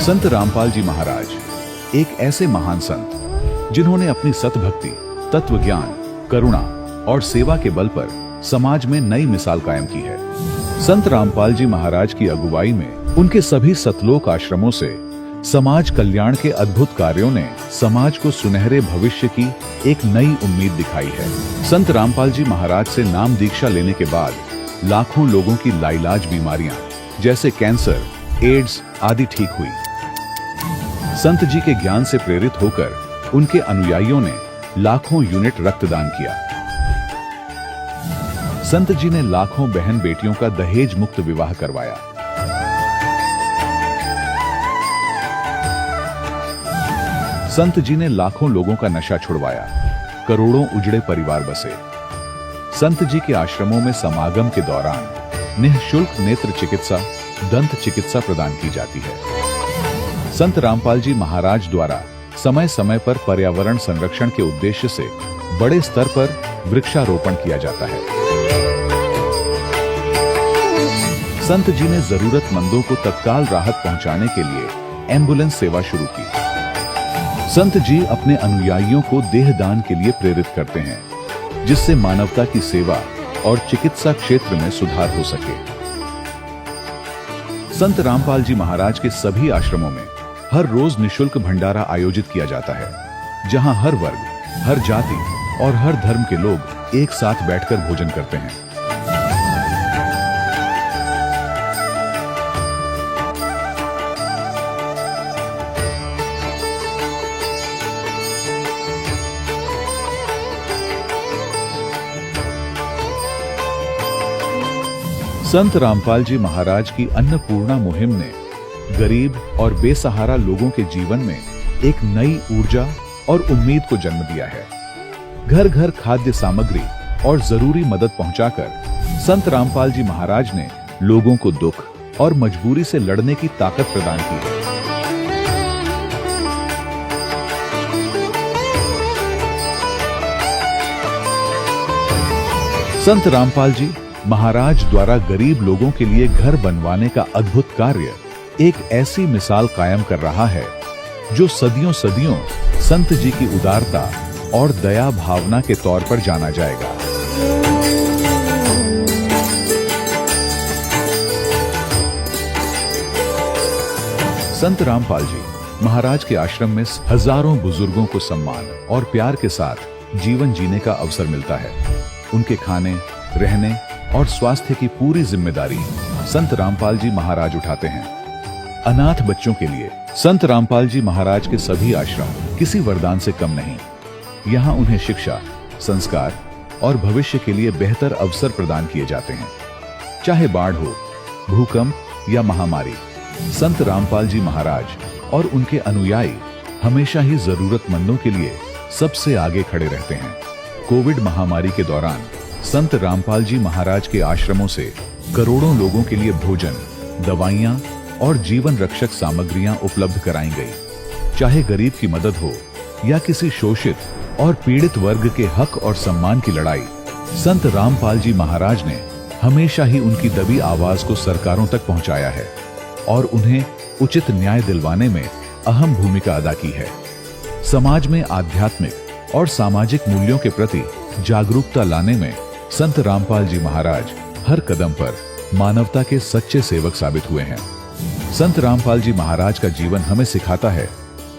संत रामपाल जी महाराज एक ऐसे महान संत जिन्होंने अपनी सतभक्ति, तत्व ज्ञान, करुणा और सेवा के बल पर समाज में नई मिसाल कायम की है। संत रामपाल जी महाराज की अगुवाई में उनके सभी सतलोक आश्रमों से समाज कल्याण के अद्भुत कार्यों ने समाज को सुनहरे भविष्य की एक नई उम्मीद दिखाई है। संत रामपाल जी महाराज से नाम दीक्षा लेने के बाद लाखों लोगों की लाइलाज बीमारियां जैसे कैंसर, एड्स आदि ठीक हुई। संत जी के ज्ञान से प्रेरित होकर उनके अनुयायियों ने लाखों यूनिट रक्तदान किया। संत जी ने लाखों बहन बेटियों का दहेज मुक्त विवाह करवाया। संत जी ने लाखों लोगों का नशा छुड़वाया, करोड़ों उजड़े परिवार बसे। संत जी के आश्रमों में समागम के दौरान निःशुल्क नेत्र चिकित्सा, दंत चिकित्सा प्रदान की जाती है। संत रामपाल जी महाराज द्वारा समय समय पर पर्यावरण संरक्षण के उद्देश्य से बड़े स्तर पर वृक्षारोपण किया जाता है। संत जी ने जरूरतमंदों को तत्काल राहत पहुंचाने के लिए एम्बुलेंस सेवा शुरू की। संत जी अपने अनुयायियों को देहदान के लिए प्रेरित करते हैं, जिससे मानवता की सेवा और चिकित्सा क्षेत्र में सुधार हो सके। संत रामपाल जी महाराज के सभी आश्रमों में हर रोज निःशुल्क भंडारा आयोजित किया जाता है, जहां हर वर्ग, हर जाति और हर धर्म के लोग एक साथ बैठकर भोजन करते हैं। संत रामपाल जी महाराज की अन्नपूर्णा मुहिम ने गरीब और बेसहारा लोगों के जीवन में एक नई ऊर्जा और उम्मीद को जन्म दिया है। घर घर खाद्य सामग्री और जरूरी मदद पहुंचाकर संत रामपाल जी महाराज ने लोगों को दुख और मजबूरी से लड़ने की ताकत प्रदान की है। संत रामपाल जी महाराज द्वारा गरीब लोगों के लिए घर बनवाने का अद्भुत कार्य एक ऐसी मिसाल कायम कर रहा है जो सदियों सदियों संत जी की उदारता और दया भावना के तौर पर जाना जाएगा। संत रामपाल जी महाराज के आश्रम में हजारों बुजुर्गों को सम्मान और प्यार के साथ जीवन जीने का अवसर मिलता है। उनके खाने, रहने और स्वास्थ्य की पूरी जिम्मेदारी संत रामपाल जी महाराज उठाते हैं। अनाथ बच्चों के लिए संत रामपाल जी महाराज के सभी आश्रम किसी वरदान से कम नहीं। यहाँ उन्हें शिक्षा, संस्कार और भविष्य के लिए बेहतर अवसर प्रदान किए जाते हैं। चाहे बाढ़ हो, भूकंप या महामारी, संत रामपाल जी महाराज और उनके अनुयायी हमेशा ही जरूरतमंदों के लिए सबसे आगे खड़े रहते हैं। कोविड महामारी के दौरान संत रामपाल जी महाराज के आश्रमों से करोड़ों लोगों के लिए भोजन, दवाइयां और जीवन रक्षक सामग्रियां उपलब्ध कराई गई। चाहे गरीब की मदद हो या किसी शोषित और पीड़ित वर्ग के हक और सम्मान की लड़ाई, संत रामपाल जी महाराज ने हमेशा ही उनकी दबी आवाज को सरकारों तक पहुंचाया है और उन्हें उचित न्याय दिलवाने में अहम भूमिका अदा की है। समाज में आध्यात्मिक और सामाजिक मूल्यों के प्रति जागरूकता लाने में संत रामपाल जी महाराज हर कदम पर मानवता के सच्चे सेवक साबित हुए हैं। संत रामपाल जी महाराज का जीवन हमें सिखाता है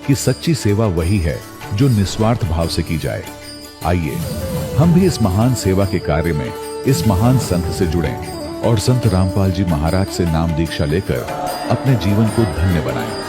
कि सच्ची सेवा वही है जो निस्वार्थ भाव से की जाए। आइए हम भी इस महान सेवा के कार्य में इस महान संत से जुड़ें और संत रामपाल जी महाराज से नाम दीक्षा लेकर अपने जीवन को धन्य बनाएं।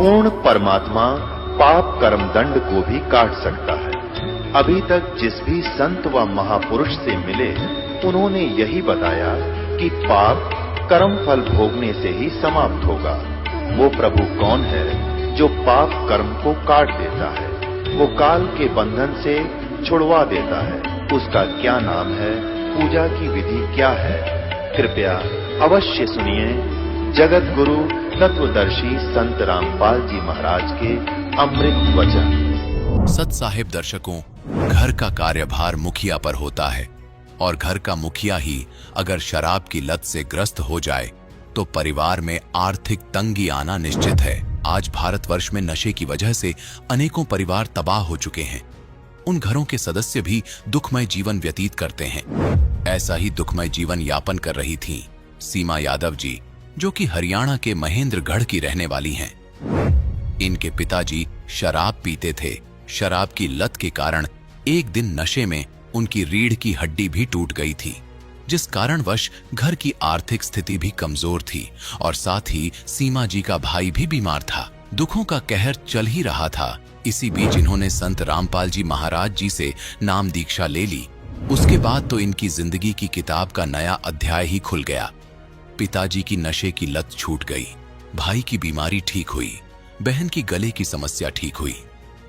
पूर्ण परमात्मा पाप कर्म दंड को भी काट सकता है। अभी तक जिस भी संत व महापुरुष से मिले, उन्होंने यही बताया कि पाप कर्म फल भोगने से ही समाप्त होगा। वो प्रभु कौन है जो पाप कर्म को काट देता है, वो काल के बंधन से छुड़वा देता है। उसका क्या नाम है, पूजा की विधि क्या है? कृपया अवश्य सुनिए जगत गुरु तत्वदर्शी संत रामपाल जी महाराज के अमृत वचन। सत साहिब दर्शकों, घर का कार्यभार मुखिया पर होता है और घर का मुखिया ही अगर शराब की लत से ग्रस्त हो जाए तो परिवार में आर्थिक तंगी आना निश्चित है। आज भारतवर्ष में नशे की वजह से अनेकों परिवार तबाह हो चुके हैं। उन घरों के सदस्य भी दुखमय जीवन व्यतीत करते हैं। ऐसा ही दुखमय जीवन यापन कर रही थीं सीमा यादव जी, जो कि हरियाणा के महेंद्रगढ़ की रहने वाली हैं। इनके पिताजी शराब पीते थे। शराब की लत के कारण एक दिन नशे में उनकी रीढ़ की हड्डी भी टूट गई थी, जिस कारणवश घर की आर्थिक स्थिति भी कमजोर थी और साथ ही सीमा जी का भाई भी बीमार था। दुखों का कहर चल ही रहा था। इसी बीच इन्होंने संत रामपाल जी महाराज जी से नाम दीक्षा ले ली। उसके बाद तो इनकी जिंदगी की किताब का नया अध्याय ही खुल गया। पिताजी की नशे की लत छूट गई, भाई की बीमारी ठीक हुई, बहन की गले की समस्या ठीक हुई।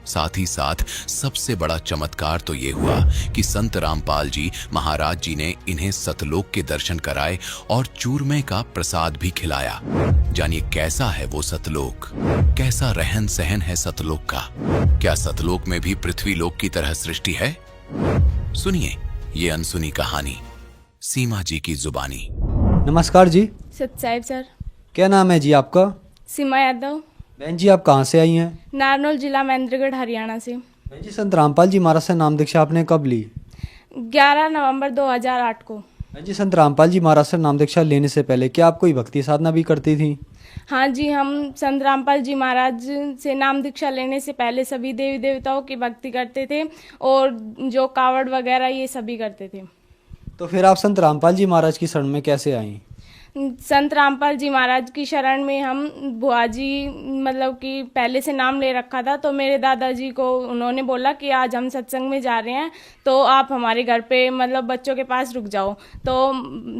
साथ ही साथ सबसे बड़ा चमत्कार तो ये हुआ कि संत रामपाल जी महाराज जी ने इन्हें सतलोक के दर्शन कराए और चूरमे का प्रसाद भी खिलाया। जानिए कैसा है वो सतलोक, कैसा रहन सहन है सतलोक का। क्या सतलोक में भी पृथ्वी लोक की तरह सृष्टि है? सुनिए ये अनसुनी कहानी सीमा जी की जुबानी। नमस्कार जी। सत साहिब सर। क्या नाम है जी आपका? सीमा यादव। बहन जी आप कहाँ से आई हैं? नारनौल जिला महेंद्रगढ़ हरियाणा से। बहन जी संत रामपाल जी महाराज से नाम दीक्षा आपने कब ली? 11 नवंबर 2008 को। बहन जी संत रामपाल जी महाराज से नाम दीक्षा लेने से पहले क्या आप कोई भक्ति साधना भी करती थी? हाँ जी, हम संत रामपाल जी महाराज से नाम दीक्षा लेने से पहले सभी देवी देवताओं की भक्ति करते थे और जो कावड़ वगैरह ये सभी करते थे। तो फिर आप संत रामपाल जी महाराज की शरण में कैसे आई? संत रामपाल जी महाराज की शरण में हम बुआ जी मतलब कि पहले से नाम ले रखा था, तो मेरे दादाजी को उन्होंने बोला कि आज हम सत्संग में जा रहे हैं तो आप हमारे घर पे मतलब बच्चों के पास रुक जाओ। तो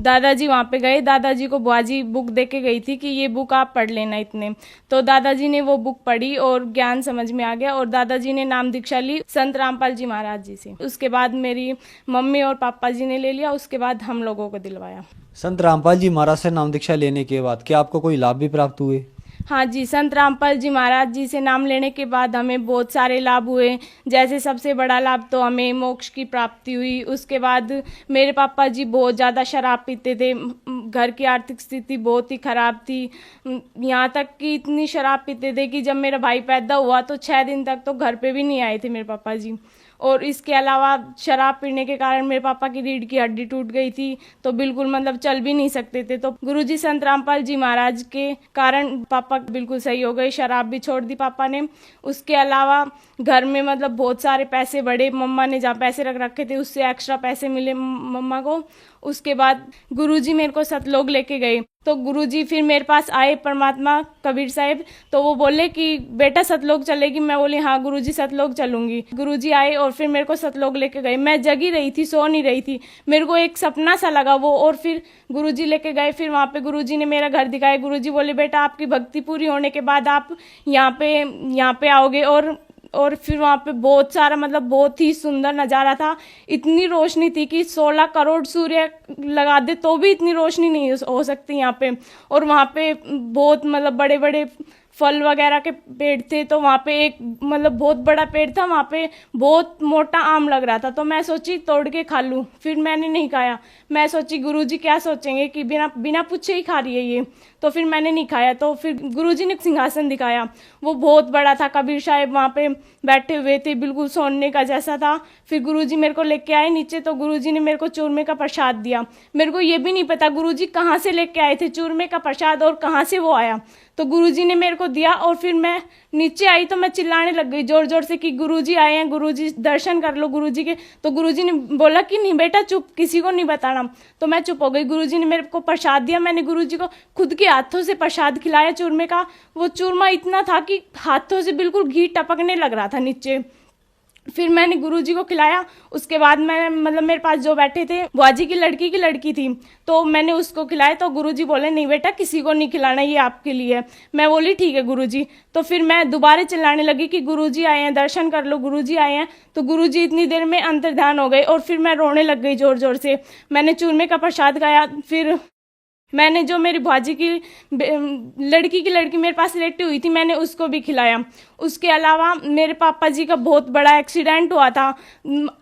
दादाजी वहाँ पे गए। दादाजी को बुआ जी बुक दे के गई थी कि ये बुक आप पढ़ लेना इतने। तो दादाजी ने वो बुक पढ़ी और ज्ञान समझ में आ गया और दादाजी ने नाम दीक्षा ली संत रामपाल जी महाराज जी से। उसके बाद मेरी मम्मी और पापा जी ने ले लिया, उसके बाद हम लोगों को दिलवाया। संत रामपाल जी महाराज से नाम दीक्षा लेने के बाद क्या आपको कोई लाभ भी प्राप्त हुए? हाँ जी, संत रामपाल जी महाराज जी से नाम लेने के बाद हमें बहुत सारे लाभ हुए। जैसे सबसे बड़ा लाभ तो हमें मोक्ष की प्राप्ति हुई। उसके बाद मेरे पापा जी बहुत ज़्यादा शराब पीते थे, घर की आर्थिक स्थिति बहुत ही ख़राब थी। यहाँ तक कि इतनी शराब पीते थे कि जब मेरा भाई पैदा हुआ तो 6 दिन तक तो घर पे भी नहीं आए थे मेरे पापा जी। और इसके अलावा शराब पीने के कारण मेरे पापा की रीढ़ की हड्डी टूट गई थी, तो बिल्कुल मतलब चल भी नहीं सकते थे। तो गुरुजी संत रामपाल जी महाराज के कारण पापा बिल्कुल सही हो गए, शराब भी छोड़ दी पापा ने। उसके अलावा घर में मतलब बहुत सारे पैसे बढ़े। मम्मा ने जहाँ पैसे रख रखे थे उससे एक्स्ट्रा पैसे मिले मम्मा को। उसके बाद गुरुजी मेरे को सतलोक लेके गए। तो गुरुजी फिर मेरे पास आए, परमात्मा कबीर साहिब, तो वो बोले कि बेटा सतलोक चलेगी? मैं बोली हाँ गुरुजी सतलोक चलूंगी। गुरुजी आए और फिर मेरे को सतलोक लेके गए। मैं जगी रही थी, सो नहीं रही थी, मेरे को एक सपना सा लगा वो। और फिर गुरुजी लेके गए। फिर वहाँ पे गुरुजी ने मेरा घर दिखाया। गुरुजी बोले बेटा आपकी भक्ति पूरी होने के बाद आप यहाँ पे आओगे। और फिर वहाँ पे बहुत सारा मतलब बहुत ही सुंदर नज़ारा था। इतनी रोशनी थी कि 16 करोड़ सूर्य लगा दे तो भी इतनी रोशनी नहीं हो सकती यहाँ पे। और वहाँ पे बहुत मतलब बड़े बड़े फल वगैरह के पेड़ थे। तो वहाँ पे एक मतलब बहुत बड़ा पेड़ था, वहाँ पे बहुत मोटा आम लग रहा था। तो मैं सोची तोड़ के खा लूँ, फिर मैंने नहीं खाया। मैं सोची गुरुजी क्या सोचेंगे कि बिना पूछे ही खा रही है ये, तो फिर मैंने नहीं खाया। तो फिर गुरुजी ने सिंहासन दिखाया, वो बहुत बड़ा था। कबीर साहब वहाँ पे बैठे हुए थे, बिल्कुल सोने का जैसा था। फिर गुरुजी मेरे को लेके आए नीचे, तो गुरुजी ने मेरे को चूरमे का प्रसाद दिया। मेरे को ये भी नहीं पता गुरुजी कहाँ से लेके आए थे चूरमे का प्रसाद और कहाँ से वो आया। तो गुरुजी ने मेरे को को दिया और फिर मैं नीचे आई तो मैं चिल्लाने लग गई जोर जोर से कि गुरुजी आए हैं, गुरुजी दर्शन कर लो गुरुजी के। तो गुरुजी ने बोला कि नहीं बेटा चुप, किसी को नहीं बताना। तो मैं चुप हो गई। गुरुजी ने मेरे को प्रसाद दिया, मैंने गुरुजी को खुद के हाथों से प्रसाद खिलाया चूरमे का। वो चूरमा इतना था कि हाथों से बिल्कुल घी टपकने लग रहा था नीचे। फिर मैंने गुरुजी को खिलाया। उसके बाद मैं मतलब मेरे पास जो बैठे थे बुआजी की लड़की थी, तो मैंने उसको खिलाया। तो गुरुजी बोले नहीं बेटा किसी को नहीं खिलाना, ये आपके लिए है। मैं बोली ठीक है गुरुजी। तो फिर मैं दोबारा चिल्लाने लगी कि गुरुजी आए हैं, दर्शन कर लो, गुरुजी आए हैं। तो गुरुजी इतनी देर में अंतर्ध्यान हो गए और फिर मैं रोने लग गई जोर जोर से। मैंने चूरमे का प्रसाद खाया। फिर मैंने जो मेरी भाजी की लड़की मेरे पास लेटी हुई थी, मैंने उसको भी खिलाया। उसके अलावा मेरे पापा जी का बहुत बड़ा एक्सीडेंट हुआ था।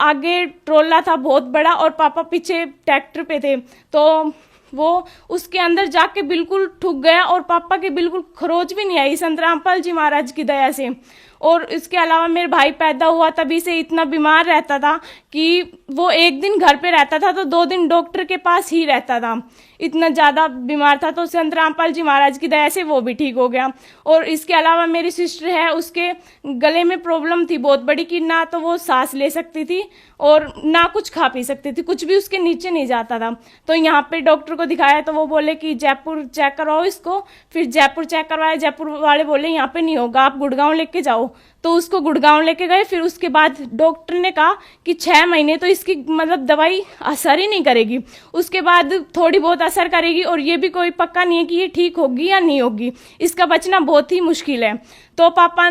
आगे ट्रोला था बहुत बड़ा और पापा पीछे ट्रैक्टर पे थे, तो वो उसके अंदर जाके बिल्कुल ठुक गया और पापा की बिल्कुल खरोच भी नहीं आई संत रामपाल जी महाराज की दया से। और इसके अलावा मेरे भाई पैदा हुआ तभी से इतना बीमार रहता था कि वो एक दिन घर पे रहता था तो 2 दिन डॉक्टर के पास ही रहता था, इतना ज़्यादा बीमार था। तो संत रामपाल जी महाराज की दया से वो भी ठीक हो गया। और इसके अलावा मेरी सिस्टर है, उसके गले में प्रॉब्लम थी बहुत बड़ी कि ना तो वो सांस ले सकती थी और ना कुछ खा पी सकती थी, कुछ भी उसके नीचे नहीं जाता था। तो यहाँ पे डॉक्टर को दिखाया तो वो बोले कि जयपुर चेक करवाओ इसको। फिर जयपुर चेक करवाया, जयपुर वाले बोले यहाँ पे नहीं होगा, आप गुड़गांव लेके जाओ। तो उसको गुड़गांव लेके गए। फिर उसके बाद डॉक्टर ने कहा कि 6 महीने तो इसकी मतलब दवाई असर ही नहीं करेगी, उसके बाद थोड़ी बहुत असर करेगी और ये भी कोई पक्का नहीं है कि ये ठीक होगी या नहीं होगी, इसका बचना बहुत ही मुश्किल है। तो पापा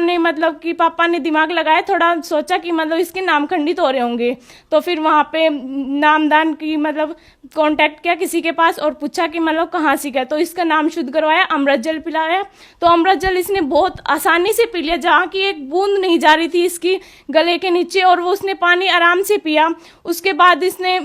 ने दिमाग लगाया, थोड़ा सोचा कि मतलब इसके नाम खंडित हो रहे होंगे। तो फिर वहाँ पे नामदान की मतलब कांटेक्ट किया किसी के पास और पूछा कि मतलब कहाँ से गया। तो इसका नाम शुद्ध करवाया, अमृत जल पिलाया। तो अमृत जल इसने बहुत आसानी से पी लिया, जहाँ की एक बूंद नहीं जा रही थी इसकी गले के नीचे, और वो उसने पानी आराम से पिया। उसके बाद इसने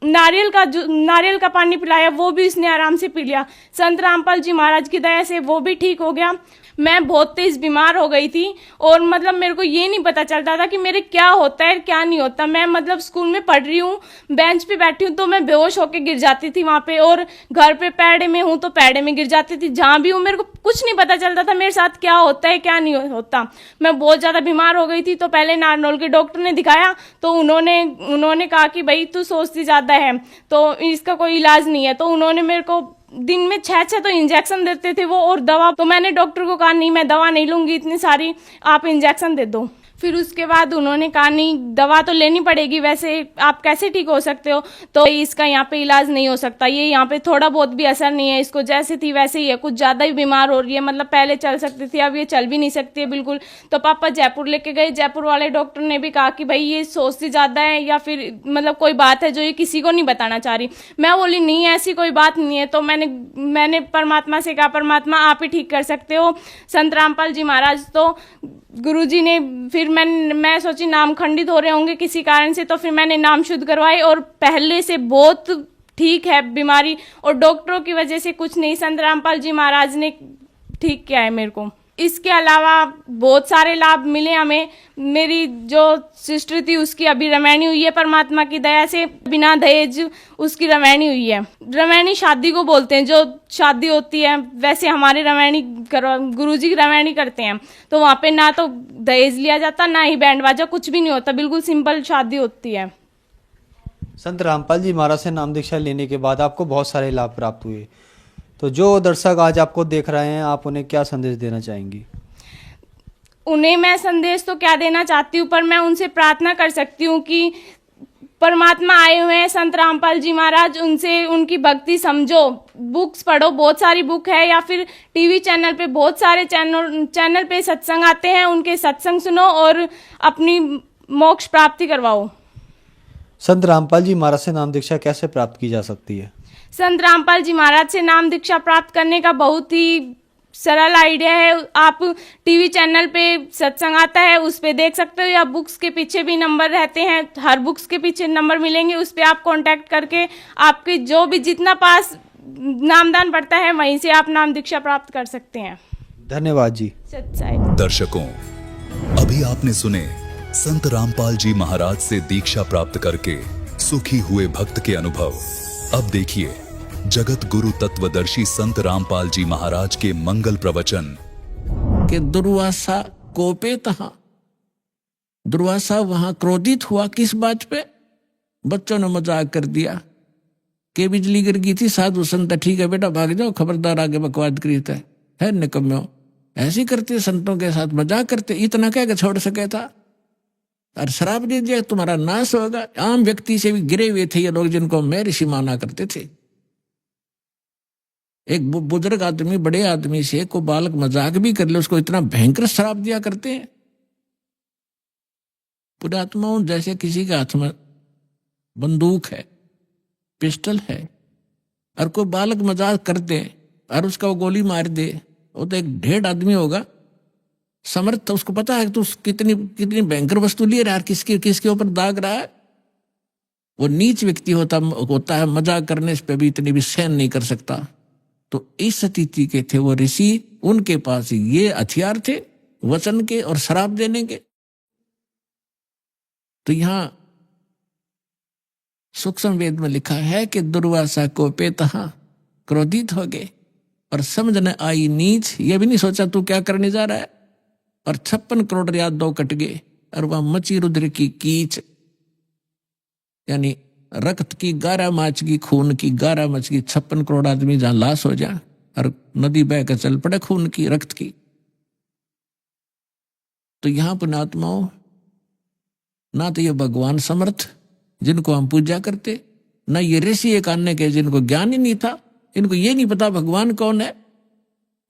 नारियल का पानी पिलाया, वो भी इसने आराम से पी लिया। संत रामपाल जी महाराज की दया से वो भी ठीक हो गया। मैं बहुत तेज बीमार हो गई थी और मतलब मेरे को ये नहीं पता चलता था कि मेरे क्या होता है क्या नहीं होता। मैं मतलब स्कूल में पढ़ रही हूँ, बेंच पे बैठी हूँ तो मैं बेहोश होकर गिर जाती थी वहाँ पे, और घर पे पैड़े में हूँ तो पैड़े में गिर जाती थी। जहाँ भी हूँ मेरे को कुछ नहीं पता चलता था मेरे साथ क्या होता है क्या नहीं होता। मैं बहुत ज़्यादा बीमार हो गई थी। तो पहले नारनौल के डॉक्टर ने दिखाया तो उन्होंने कहा कि भाई तू सोचती ज़्यादा है तो इसका कोई इलाज नहीं है। तो उन्होंने मेरे को दिन में 6 तो इंजेक्शन देते थे वो, और दवा। तो मैंने डॉक्टर को कहा नहीं मैं दवा नहीं लूंगी इतनी सारी, आप इंजेक्शन दे दो। फिर उसके बाद उन्होंने कहा नहीं दवा तो लेनी पड़ेगी, वैसे आप कैसे ठीक हो सकते हो, तो इसका यहाँ पे इलाज नहीं हो सकता, ये यहाँ पे थोड़ा बहुत भी असर नहीं है, इसको जैसे थी वैसे ही है, कुछ ज़्यादा ही बीमार हो रही है, मतलब पहले चल सकती थी अब ये चल भी नहीं सकती है बिल्कुल। तो पापा जयपुर लेके गए। जयपुर वाले डॉक्टर ने भी कहा कि भाई ये सोचती ज़्यादा है या फिर मतलब कोई बात है जो ये किसी को नहीं बताना चाह रही। मैं बोली नहीं ऐसी कोई बात नहीं है। तो मैंने परमात्मा से कहा परमात्मा आप ही ठीक कर सकते हो संत रामपाल जी महाराज। तो गुरुजी ने फिर मैं सोची नाम खंडित हो रहे होंगे किसी कारण से, तो फिर मैंने नाम शुद्ध करवाए और पहले से बहुत ठीक है बीमारी, और डॉक्टरों की वजह से कुछ नहीं, संत रामपाल जी महाराज ने ठीक किया है मेरे को। इसके अलावा बहुत सारे लाभ मिले हमें। मेरी जो सिस्टर थी उसकी अभी रमैनी हुई है परमात्मा की दया से, बिना दहेज उसकी रमैनी हुई है। रमैनी शादी को बोलते हैं, जो शादी होती है वैसे हमारे गुरुजी की रमैनी करते हैं। तो वहाँ पे ना तो दहेज लिया जाता ना ही बैंड बाजा, कुछ भी नहीं होता, बिल्कुल सिंपल शादी होती है। संत रामपाल जी महाराज से नाम दीक्षा लेने के बाद आपको बहुत सारे लाभ प्राप्त हुए, तो जो दर्शक आज आपको देख रहे हैं आप उन्हें क्या संदेश देना चाहेंगी? उन्हें मैं संदेश तो क्या देना चाहती हूँ, पर मैं उनसे प्रार्थना कर सकती हूँ कि परमात्मा आए हुए हैं संत रामपाल जी महाराज, उनसे उनकी भक्ति समझो, बुक्स पढ़ो, बहुत सारी बुक है, या फिर टीवी चैनल पे बहुत सारे चैनल पे सत्संग आते हैं, उनके सत्संग सुनो और अपनी मोक्ष प्राप्ति करवाओ। संत रामपाल जी महाराज से नाम दीक्षा कैसे प्राप्त की जा सकती है? संत रामपाल जी महाराज से नाम दीक्षा प्राप्त करने का बहुत ही सरल आइडिया है। आप टीवी चैनल पे सत्संग आता है उस पे देख सकते हो, या बुक्स के पीछे भी नंबर रहते हैं, हर बुक्स के पीछे नंबर मिलेंगे, उस पे आप कांटेक्ट करके आपके जो भी जितना पास नामदान पड़ता है वहीं से आप नाम दीक्षा प्राप्त कर सकते हैं। धन्यवाद जी। सच्चाई। दर्शकों, अभी आपने सुने संत रामपाल जी महाराज से दीक्षा प्राप्त करके सुखी हुए भक्त के अनुभव। अब देखिए जगत गुरु तत्वदर्शी संत रामपाल जी महाराज के मंगल प्रवचन। कि दुर्वासा कोपे तहा, दुर्वासा वहां क्रोधित हुआ। किस बात पे? बच्चों ने मजाक कर दिया कि बिजली गिर गई थी, साधु संत ठीक है बेटा भाग जाओ, खबरदार आगे बकवाद करी है निकम्मो। ऐसे करते संतों के साथ मजाक करते, इतना क्या कि छोड़ सके था। और शराब दे दिया तुम्हारा नाश होगा। आम व्यक्ति से भी गिरे हुए थे ये लोग, जिनको मैं ऋषि माना करते थे। एक बुजुर्ग आदमी बड़े आदमी से को बालक मजाक भी कर ले, उसको इतना भयंकर शराब दिया करते हैं। पुरात्माओं जैसे किसी के हाथ में बंदूक है, पिस्टल है, और कोई बालक मजाक कर दे और उसका वो गोली मार दे, वो तो एक ढेर आदमी होगा समर्थ, उसको पता है कि तू कितनी कितनी भयंकर वस्तु लिए रहा है, किसके ऊपर दाग रहा है। वो नीच व्यक्ति होता है, मजाक करने पे भी इतनी भी सहन नहीं कर सकता। तो इस स्थिति के थे वो ऋषि, उनके पास ये हथियार थे वचन के और शराब देने के। तो यहां सूक्ष्म वेद में लिखा है कि दुर्वासा को पे तहा, क्रोधित हो गए और समझ न आई नीच, ये भी नहीं सोचा तू क्या करने जा रहा है। और 56 करोड़ रियाद दो कट गए और वह मची रुद्र की कीच, यानी रक्त की गारा माच की, खून की गारा मच की। 56 करोड़ आदमी जहां लाश हो जाए और नदी बह कर चल पड़े खून की, रक्त की। तो यहां पुण्यात्माओं, ना तो ये भगवान समर्थ जिनको हम पूजा करते, ना ये ऋषि एक अन्य के जिनको ज्ञान ही नहीं था, इनको ये नहीं पता भगवान कौन है।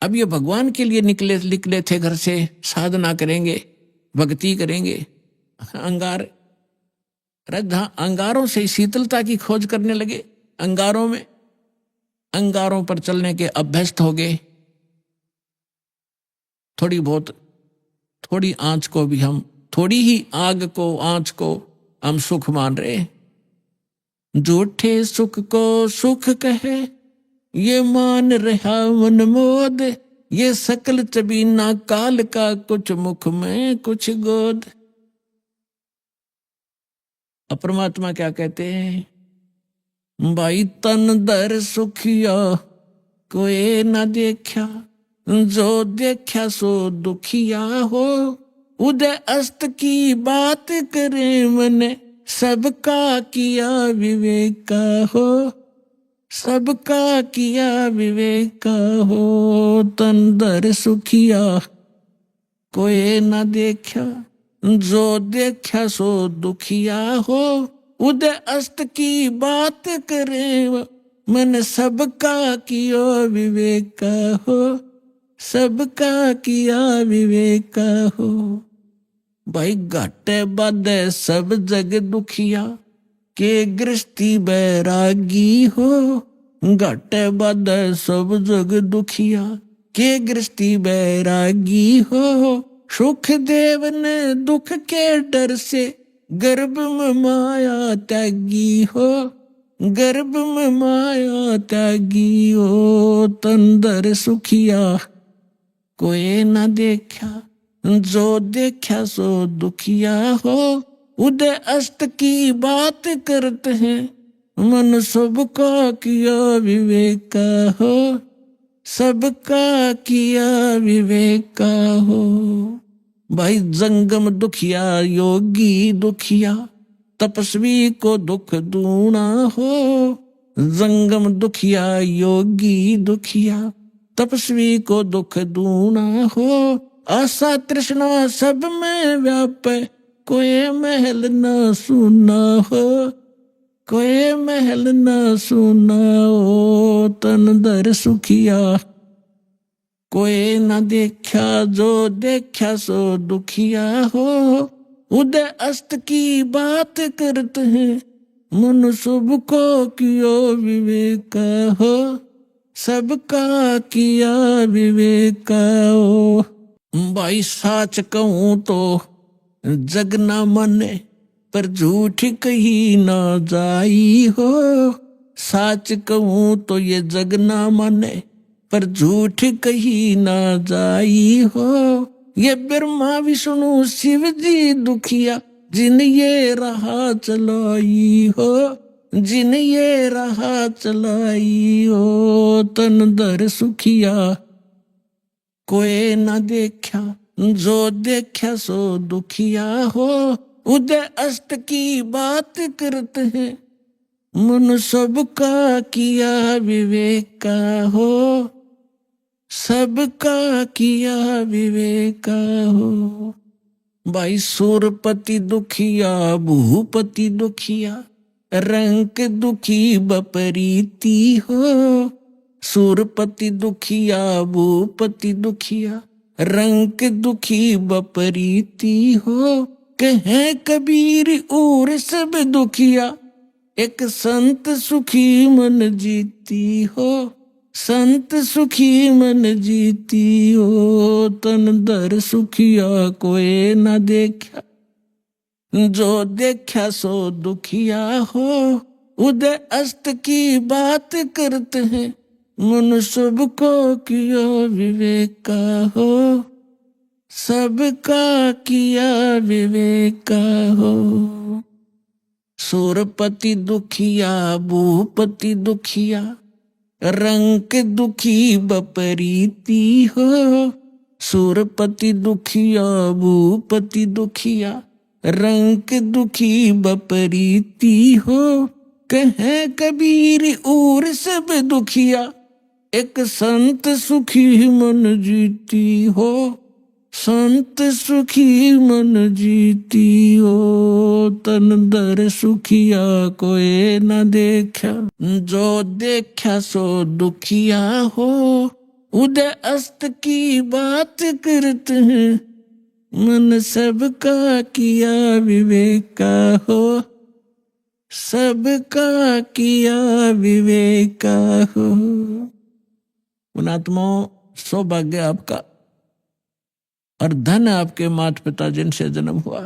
अब ये भगवान के लिए निकले थे घर से, साधना करेंगे, भक्ति करेंगे। अंगार अंगारों से शीतलता की खोज करने लगे, अंगारों पर चलने के अभ्यस्त हो गए। थोड़ी आंच को भी हम, थोड़ी ही आग को, आंच को हम सुख मान रहे। झूठे सुख को सुख कहे, ये मान रहा मन मोद, ये सकल चबीना काल का, कुछ मुख में कुछ गोद। परमात्मा क्या कहते हैं? भाई तन दर सुखिया कोई न देखा, जो देखा सो दुखिया हो। उदय अस्त की बात करे मन, सबका किया विवेक हो, सबका किया विवेक हो। तन दर सुखिया कोई न देखा, जो देखा सो दुखिया हो। उदय अस्त की बात करे मन, सबका किया विवेक हो, सबका किया विवेक हो। भाई घाटे बाधे सब जग दुखिया, के गृहस्थी बैरागी हो। घाटे बाधे सब जग दुखिया, के गृहस्थी बैरागी हो। सुख देव ने दुख के डर से, गर्भ में माया त्यागी हो, गर्भ में माया त्यागी हो। तन दर सुखिया कोई न देखा, जो देखा सो दुखिया हो। उदय अस्त की बात करते हैं, मन सबका किया विवेक हो, सबका किया विवेक हो। भाई जंगम दुखिया योगी दुखिया, तपस्वी को दुख दूना हो। जंगम दुखिया योगी दुखिया, तपस्वी को दुख दूना हो। आशा तृष्णा सब में व्यापे, कोई महल न सुना हो, कोई महल न सुना हो। तन दर सुखिया कोई न देखा, जो देखा सो दुखिया हो। उदय अस्त की बात करते हैं, मन सबको किया विवेक हो, सबका किया विवेक हो। भाई साच कहूं तो जग ना माने, पर झूठ कही ना जाई हो। साच कहूं तो ये जग ना माने, पर झूठ कही ना जाई हो। ये ब्रह्मा विष्णु शिव जी दुखिया, जिन ये राह चलाई हो, जिन ये राह चलाई हो। तन दर सुखिया कोई न देखा, जो देखा सो दुखिया हो। उदय अस्त की बात करते हैं, मन सबका किया विवेक का हो, सबका किया विवेक का हो। भाई सूरपति दुखिया, भूपति दुखिया, रंक दुखी बपरीती हो। सूरपति दुखिया, भूपति दुखिया, रंक दुखी बपरीती हो। कहे कबीर और सब दुखिया, एक संत सुखी मन जीती हो। संत सुखी मन जीती हो। तन दर सुखिया कोई न देखा, जो देखा सो दुखिया हो। उदय अस्त की बात करते हैं, मन सबको किया विवेक का हो, सबका किया विवेक का हो। सूरपति दुखिया, भूपति दुखिया, रंक दुखी बपरीती हो। सूरपति दुखिया, भूपति दुखिया, रंक दुखी बपरीती हो। कहे कबीर और सब दुखिया, एक संत सुखी मन जीती हो। संत सुखी मन जीती हो। तन दर सुखिया कोई न देखा, जो देखा सो दुखिया हो। उदय अस्त की बात करते हैं, मन सबका किया विवेक का हो, सबका किया विवेक का हो। पुणात्माओं, सौभाग्य आपका और धन आपके माता पिता जिनसे जन्म हुआ।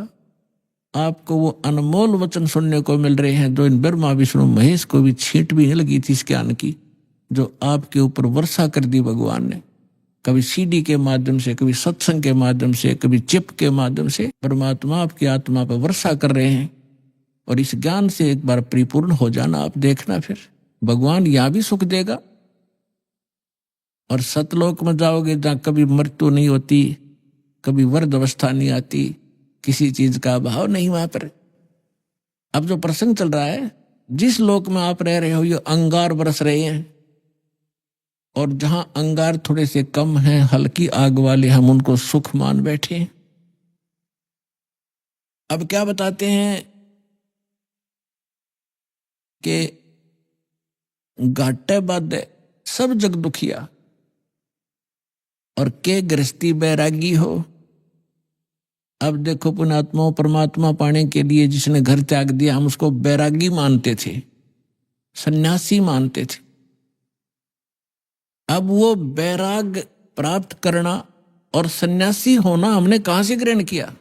आपको वो अनमोल वचन सुनने को मिल रहे हैं जो इन ब्रह्मा विष्णु महेश को भी छींट भी नहीं लगी थी इस ज्ञान की, जो आपके ऊपर वर्षा कर दी भगवान ने। कभी सीडी के माध्यम से, कभी सत्संग के माध्यम से, कभी चिप के माध्यम से परमात्मा आपकी आत्मा पर वर्षा कर रहे हैं। और इस ज्ञान से एक बार परिपूर्ण हो जाना, आप देखना फिर भगवान यहाँ भी सुख देगा और सतलोक में जाओगे जहाँ कभी मृत्यु नहीं होती, कभी वृद्ध अवस्था नहीं आती, किसी चीज का अभाव नहीं वहां पर। अब जो प्रसंग चल रहा है, जिस लोक में आप रह रहे हो ये अंगार बरस रहे हैं, और जहां अंगार थोड़े से कम हैं, हल्की आग वाले, हम उनको सुख मान बैठे हैं। अब क्या बताते हैं कि घाटे बाधे सब जग दुखिया, और के गृहस्थी बैरागी हो। अब देखो पुण्यात्माओं, परमात्मा पाने के लिए जिसने घर त्याग दिया, हम उसको बैरागी मानते थे, सन्यासी मानते थे। अब वो बैराग प्राप्त करना और सन्यासी होना हमने कहां से ग्रहण किया,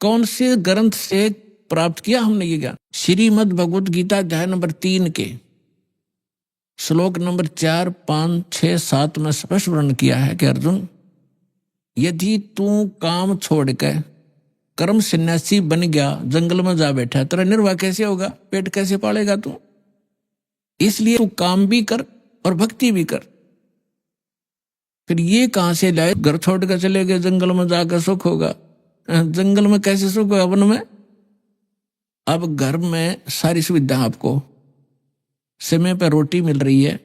कौन से ग्रंथ से प्राप्त किया हमने ये ज्ञान? श्रीमद् भगवत गीता अध्याय नंबर 3 के श्लोक नंबर 4, 5, 6, 7 में स्पष्ट वर्णन किया है कि अर्जुन, यदि तू काम छोड़ के कर्म सन्यासी बन गया, जंगल में जा बैठा, तेरा निर्वाह कैसे होगा, पेट कैसे पालेगा तू? इसलिए तू काम भी कर और भक्ति भी कर। फिर ये कहां से लाए, घर छोड़ कर चले गए, जंगल में जाकर सुख होगा? जंगल में कैसे सुख होगा, वन में? अब घर में सारी सुविधा आपको, समय पर रोटी मिल रही है,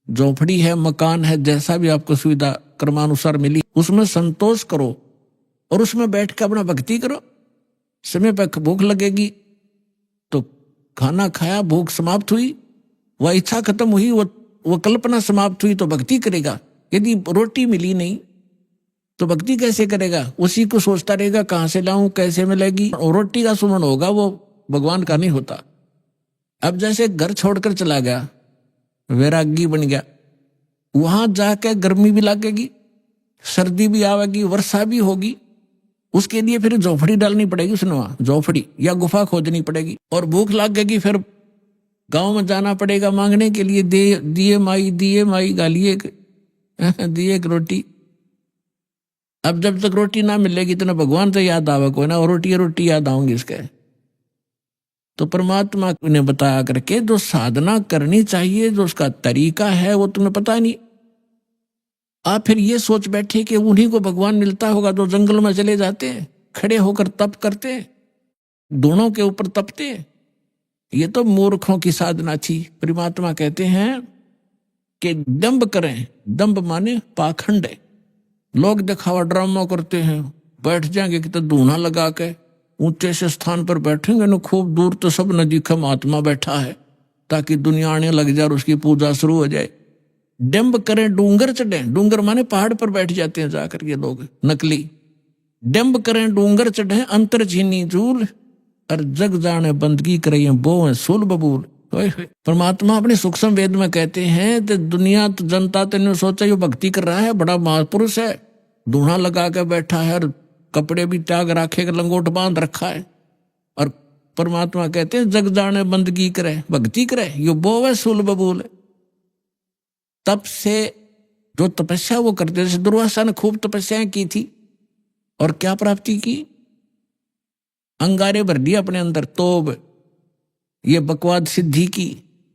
झोपड़ी है, मकान है, जैसा भी आपको सुविधा क्रमानुसार मिली, उसमें संतोष करो और उसमें बैठ के अपना भक्ति करो। समय पर भूख लगेगी तो खाना खाया, भूख समाप्त हुई, वह इच्छा खत्म हुई, वो कल्पना समाप्त हुई तो भक्ति करेगा। यदि रोटी मिली नहीं तो भक्ति कैसे करेगा? उसी को सोचता रहेगा कहां से लाऊं, कैसे मिलेगी, और रोटी का सुमन होगा, वो भगवान का नहीं होता। अब जैसे घर छोड़कर चला गया, वैरागी बन गया, वहां जाकर गर्मी भी लगेगी, सर्दी भी आवेगी, वर्षा भी होगी, उसके लिए फिर झोपड़ी डालनी पड़ेगी, उसने वहां झोपड़ी या गुफा खोदनी पड़ेगी। और भूख लगेगी, फिर गांव में जाना पड़ेगा मांगने के लिए, दिए माई गालिए दिए एक रोटी। अब जब तक रोटी ना मिलेगी तो ना भगवान से याद आवे कोई ना, और रोटी याद आऊंगी इसके। तो परमात्मा ने बताया करके जो साधना करनी चाहिए, जो उसका तरीका है, वो तुम्हें पता नहीं। आप फिर ये सोच बैठे कि उन्हीं को भगवान मिलता होगा जो जंगल में चले जाते हैं, खड़े होकर तप करते हैं, दोनों के ऊपर तपते हैं। ये तो मूर्खों की साधना थी। परमात्मा कहते हैं कि दंभ करें, दंभ माने पाखंड है। लोग दिखावा ड्रामा करते हैं, बैठ जाएंगे कि तो धूना लगा के ऊंचे से स्थान पर बैठेंगे ना, खूब दूर तो सब न दिखे महात्मा बैठा है, ताकि दुनिया आने लग जाए और उसकी पूजा शुरू हो जाए। डंब करें, डूंगर चढ़े, डूंगर माने पहाड़ पर बैठ जाते हैं जाकर ये लोग नकली। डंब करें डूंगर चढ़े, अंतर छीनी चूल, और जग जाने बंदगी करें बो सुल बबूल। परमात्मा अपने सूक्ष्म वेद में कहते हैं कि दुनिया तो जनता तो सोचा ये भक्ति कर रहा है, बड़ा महापुरुष है, धूना लगा के बैठा है और कपड़े भी त्याग रखे, लंगोट बांध रखा है। और परमात्मा कहते हैं जग जाने बंदगी करे, भक्ति करे, यो बो है सुल बबूल। तप से जो तपस्या वो करते, जैसे दुर्वासा ने खूब तपस्याएं की थी और क्या प्राप्ति की, अंगारे भर दिया अपने अंदर, तोब, ये बकवाद सिद्धि की,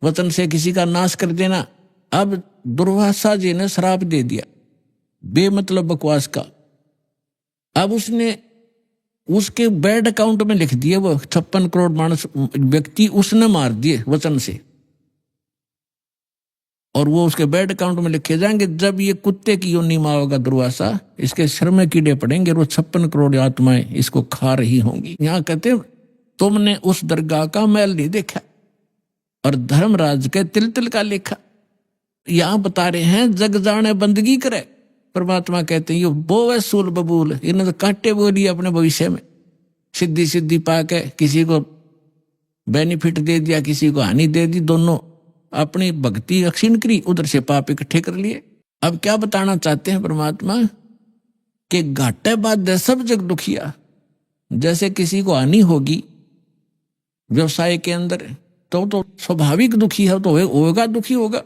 वचन से किसी का नाश कर देना। अब दुर्वासा जी ने श्राप दे दिया बेमतलब बकवास का। अब उसने उसके बैड अकाउंट में लिख दिए, वो 56 करोड़ मानस व्यक्ति उसने मार दिए वचन से, और वो उसके बैड अकाउंट में लिखे जाएंगे। जब ये कुत्ते की योनि में होगा दुर्वासा, इसके सिर में कीड़े पड़ेंगे, वो 56 करोड़ आत्माएं इसको खा रही होंगी। यहाँ कहते तुमने उस दरगाह का मैल नहीं देखा और धर्मराज के तिल तिल का लेखा। यहां बता रहे हैं जग जाने बंदगी करे। परमात्मा कहते हैं ये बोवे सूल बबूल, इन्होंने तो कांटे बोली अपने भविष्य में, सिद्धि सिद्धि पाके किसी को बेनिफिट दे दिया, किसी को हानि दे दी, दोनों अपनी भक्ति अक्षीण करी, उधर से पाप इकट्ठे कर लिए। अब क्या बताना चाहते हैं परमात्मा कि घाटे बाद सब जग दुखिया। जैसे किसी को हानि होगी व्यवसाय के अंदर तो स्वाभाविक दुखी है, तो होगा दुखी होगा।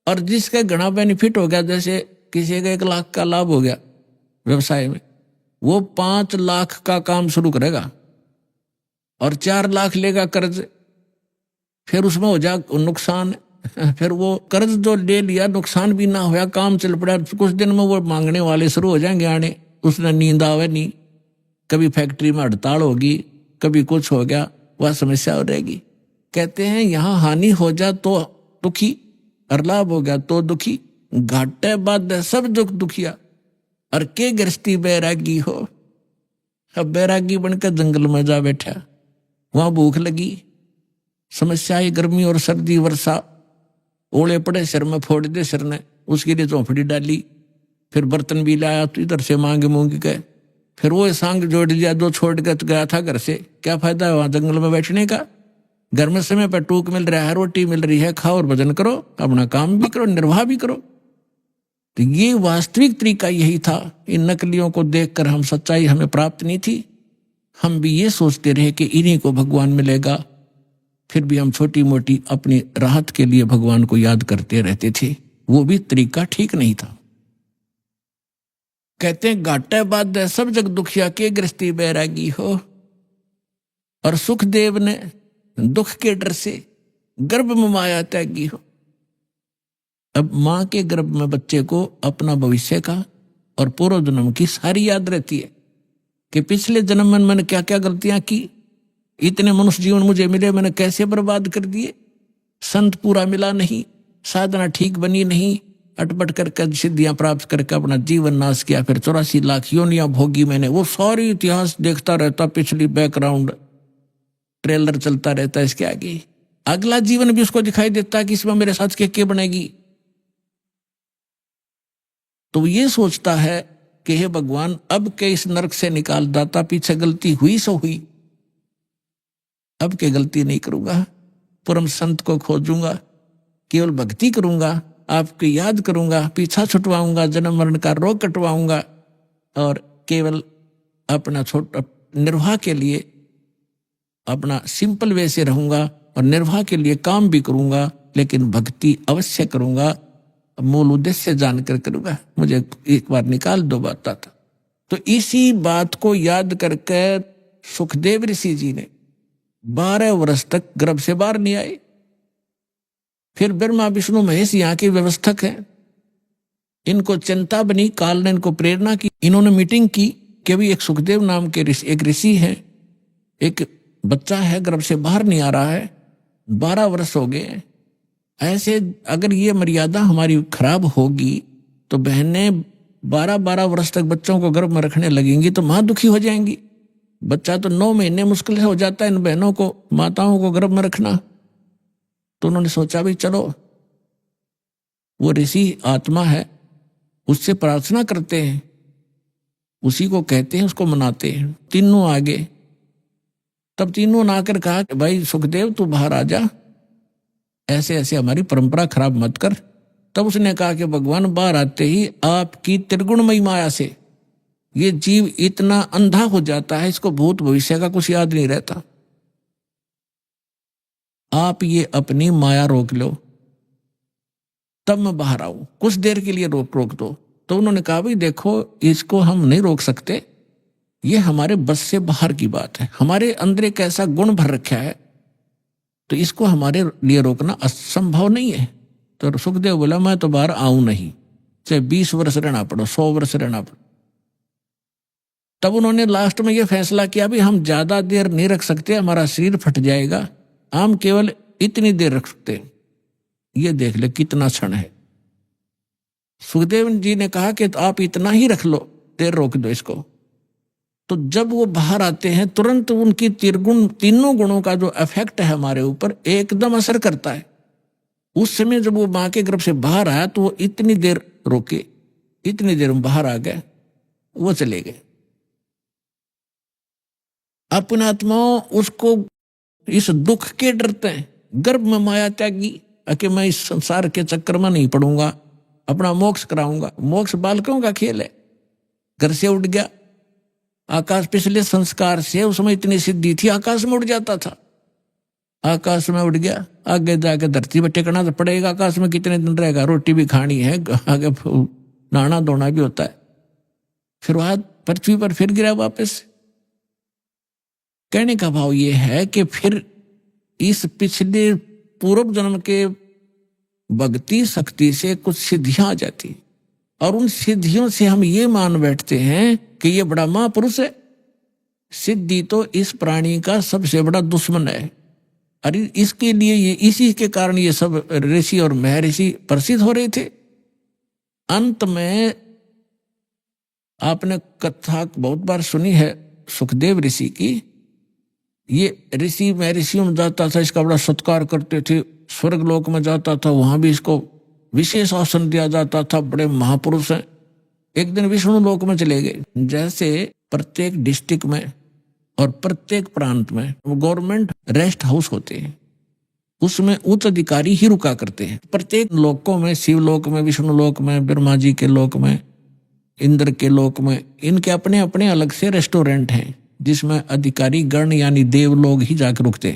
और जिसका घना बेनिफिट हो गया, जैसे किसी का 1 लाख का लाभ हो गया व्यवसाय में, वो 5 लाख का काम शुरू करेगा और 4 लाख लेगा कर्ज, फिर उसमें हो जा नुकसान। फिर वो कर्ज जो ले लिया नुकसान भी ना होया, काम चल पड़ा, कुछ दिन में वो मांगने वाले शुरू हो जाएंगे आने, उसने नींद आवे नहीं, कभी फैक्ट्री में हड़ताल होगी, कभी कुछ हो गया, वह समस्या हो रहेगी। कहते हैं यहाँ हानि हो जा तो दुखी और लाभ हो गया तो दुखी, घाटे बाद सब दुख दुखिया। और के गृहस्थी बैरागी हो, अब बैरागी बनकर जंगल में जा बैठा, वहां भूख लगी, समस्या है गर्मी और सर्दी वर्षा, ओले पड़े सिर में, फोड़ दे सिर ने, उसके लिए झोंपड़ी डाली, फिर बर्तन भी लाया तो इधर से मांग गए, फिर वो सांग जोड़ लिया जो छोड़ कर गया था घर से। क्या फायदा है वहां जंगल में बैठने का, घर में समय पर टूक मिल रहा है, रोटी मिल रही है, खाओ और भजन करो, अपना काम भी करो, निर्वाह भी करो। तो ये वास्तविक तरीका यही था। इन नकलियों को देखकर हम सच्चाई हमें प्राप्त नहीं थी, हम भी ये सोचते रहे कि इन्हीं को भगवान मिलेगा, फिर भी हम छोटी मोटी अपनी राहत के लिए भगवान को याद करते रहते थे। वो भी तरीका ठीक नहीं था। कहते हैं घाटे बाद सब जग दुखिया, के गृहस्थी बैरागी हो। और सुखदेव ने दुख के डर से गर्भ में माया त्यागी हो। अब मां के गर्भ में बच्चे को अपना भविष्य का और पूर्व जन्म की सारी याद रहती है कि पिछले जन्म में मैंने क्या क्या गलतियां की, इतने मनुष्य जीवन मुझे मिले, मैंने कैसे बर्बाद कर दिए, संत पूरा मिला नहीं, साधना ठीक बनी नहीं, अटपट करके सिद्धियां प्राप्त करके अपना जीवन नाश किया, फिर 84 लाख योनियां भोगी मैंने। वो सारी इतिहास देखता रहता, पिछली बैकग्राउंड ट्रेलर चलता रहता, इसके आगे अगला जीवन भी उसको दिखाई देता कि इसमें मेरे साथ क्या बनेगी। तो ये सोचता है कि हे भगवान अब के इस नरक से निकाल दाता, पीछे गलती हुई सो हुई, अब के गलती नहीं करूंगा, परम संत को खोजूंगा, केवल भक्ति करूंगा, आपकी याद करूंगा, पीछा छुटवाऊंगा, जन्म मरण का रोग कटवाऊंगा और केवल अपना छोटा निर्वाह के लिए अपना सिंपल वे से रहूंगा और निर्वाह के लिए काम भी करूंगा, लेकिन भक्ति अवश्य करूंगा, मूल उद्देश्य जानकर करूंगा, मुझे एक बार निकाल दो बात था। तो इसी बात को याद करके सुखदेव ऋषि जी ने 12 वर्ष तक गर्भ से बाहर नहीं आए। फिर ब्रह्मा विष्णु महेश यहाँ के व्यवस्थक हैं, इनको चिंता बनी, काल ने इनको प्रेरणा की। इन्होंने मीटिंग की कि अभी एक सुखदेव नाम के एक ऋषि है, एक बच्चा है गर्भ से बाहर नहीं आ रहा है, 12 वर्ष हो गए। ऐसे अगर ये मर्यादा हमारी खराब होगी तो बहनें 12-12 वर्ष तक बच्चों को गर्भ में रखने लगेंगी तो मां दुखी हो जाएंगी। बच्चा तो 9 महीने मुश्किल से हो जाता है इन बहनों को, माताओं को गर्भ में रखना। तो उन्होंने सोचा भी चलो वो ऋषि आत्मा है, उससे प्रार्थना करते हैं, उसी को कहते हैं, उसको मनाते हैं। तीनों आगे, तब तीनों ने आकर कहा कि भाई सुखदेव तू बाहर आ जा, ऐसे ऐसे हमारी परंपरा खराब मत कर। तब उसने कहा कि भगवान बाहर आते ही आपकी त्रिगुणमयी माया से ये जीव इतना अंधा हो जाता है, इसको भूत भविष्य का कुछ याद नहीं रहता। आप ये अपनी माया रोक लो, तब मैं बाहर आऊं, कुछ देर के लिए रोक दो। तो उन्होंने कहा भाई देखो इसको हम नहीं रोक सकते, ये हमारे बस से बाहर की बात है, हमारे अंदर एक ऐसा गुण भर रखा है तो इसको हमारे लिए रोकना असंभव नहीं है। तो सुखदेव बोला मैं तो बाहर आऊं नहीं, चाहे 20 वर्ष रहना पड़ो, 100 वर्ष रहना पड़ो। तब उन्होंने लास्ट में यह फैसला किया भी हम ज्यादा देर नहीं रख सकते, हमारा शरीर फट जाएगा, हम केवल इतनी देर रख सकते हैं। ये देख ले कितना क्षण है। सुखदेव जी ने कहा कि तो आप इतना ही रख लो, देर रोक दो इसको। तो जब वो बाहर आते हैं तुरंत उनकी तीनों गुणों का जो इफेक्ट है हमारे ऊपर एकदम असर करता है। उस समय जब वो मां के गर्भ से बाहर आया तो वो इतनी देर रोके, इतनी देर में बाहर आ गए, वो चले गए। अपने आत्माओं उसको इस दुख के डरते हैं, गर्भ में माया त्यागी कि मैं इस संसार के चक्कर में नहीं पड़ूंगा, अपना मोक्ष कराऊंगा। मोक्ष बालकों का खेल है। घर से उठ गया आकाश, पिछले संस्कार से उसमें इतनी सिद्धि थी आकाश में उड़ जाता था, आकाश में उड़ गया, आगे जाके धरती पर टिकना तो पड़ेगा, आकाश में कितने दिन रहेगा, रोटी भी खानी है, आगे नहाना धोना भी होता है, फिर वहां पृथ्वी पर फिर गिरा वापस। कहने का भाव ये है कि फिर इस पिछले पूर्व जन्म के भक्ति शक्ति से कुछ सिद्धियां आ जाती और उन सिद्धियों से हम ये मान बैठते हैं कि ये बड़ा महापुरुष है। सिद्धि तो इस प्राणी का सबसे बड़ा दुश्मन है। अरे इसके लिए ये, इसी के कारण ये सब ऋषि और महर्षि प्रसिद्ध हो रहे थे। अंत में आपने कथा बहुत बार सुनी है सुखदेव ऋषि की। ये ऋषि महर्षियों में जाता था, इसका बड़ा सत्कार करते थे, स्वर्ग लोक में जाता था, वहां भी इसको विशेष आसन दिया जाता था, बड़े महापुरुष हैं। एक दिन विष्णु लोक में चले गए। जैसे प्रत्येक डिस्ट्रिक्ट में और प्रत्येक प्रांत में गवर्नमेंट रेस्ट हाउस होते हैं, उसमें उच्च अधिकारी ही रुका करते हैं। प्रत्येक लोकों में, शिव लोक में, विष्णु लोक में, ब्रह्मा जी के लोक में, इंद्र के लोक में, इनके अपने अपने अलग से रेस्टोरेंट हैं जिसमें अधिकारी गण यानी देव लोग ही जाकर रुकते।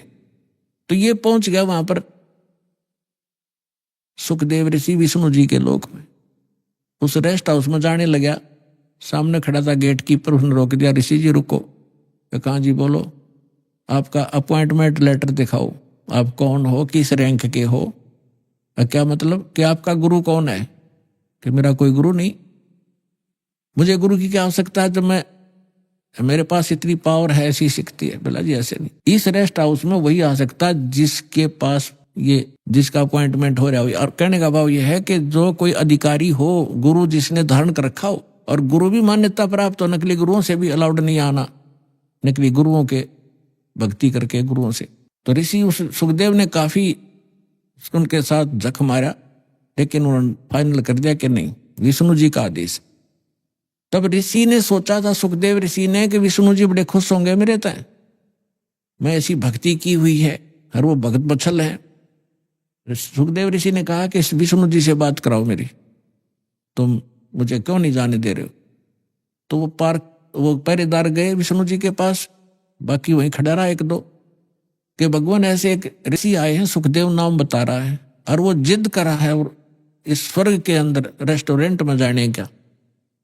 तो ये पहुंच गया वहां पर सुखदेव ऋषि विष्णु जी के लोक में। उस रेस्ट हाउस में जाने लगा, सामने खड़ा था गेट कीपर, उसने रोक दिया, ऋषि जी रुको। कहा जी बोलो, आपका अपॉइंटमेंट लेटर दिखाओ, आप कौन हो, किस रैंक के हो। क्या मतलब कि आपका गुरु कौन है? कि मेरा कोई गुरु नहीं, मुझे गुरु की क्या आवश्यकता है जब मेरे पास इतनी पावर है, ऐसी शक्ति है। बोला जी ऐसे नहीं, इस रेस्ट हाउस में वही आ सकता है जिसके पास ये, जिसका अपॉइंटमेंट हो रहा हो। और कहने का भाव यह है कि जो कोई अधिकारी हो, गुरु जिसने धारण कर रखा हो, और गुरु भी मान्यता प्राप्त हो, नकली गुरुओं से भी अलाउड नहीं आना, नकली गुरुओं के भक्ति करके गुरुओं से। तो ऋषि उस सुखदेव ने काफी उनके साथ जख मारा, लेकिन उन्होंने फाइनल कर दिया कि नहीं, विष्णु जी का आदेश। तब ऋषि ने सोचा था, सुखदेव ऋषि ने, कि विष्णु जी बड़े खुश होंगे मेरे तय, मैं ऐसी भक्ति की हुई है और वो भगत बछल है। सुखदेव ऋषि ने कहा कि विष्णु जी से बात कराओ मेरी, तुम मुझे क्यों नहीं जाने दे रहे हो। तो वो पहरेदार गए विष्णु जी के पास, बाकी वहीं खड़ा रहा एक दो, कि भगवान ऐसे एक ऋषि आए हैं, सुखदेव नाम बता रहा है, और वो जिद कर रहा है और इस स्वर्ग के अंदर रेस्टोरेंट में जाने का,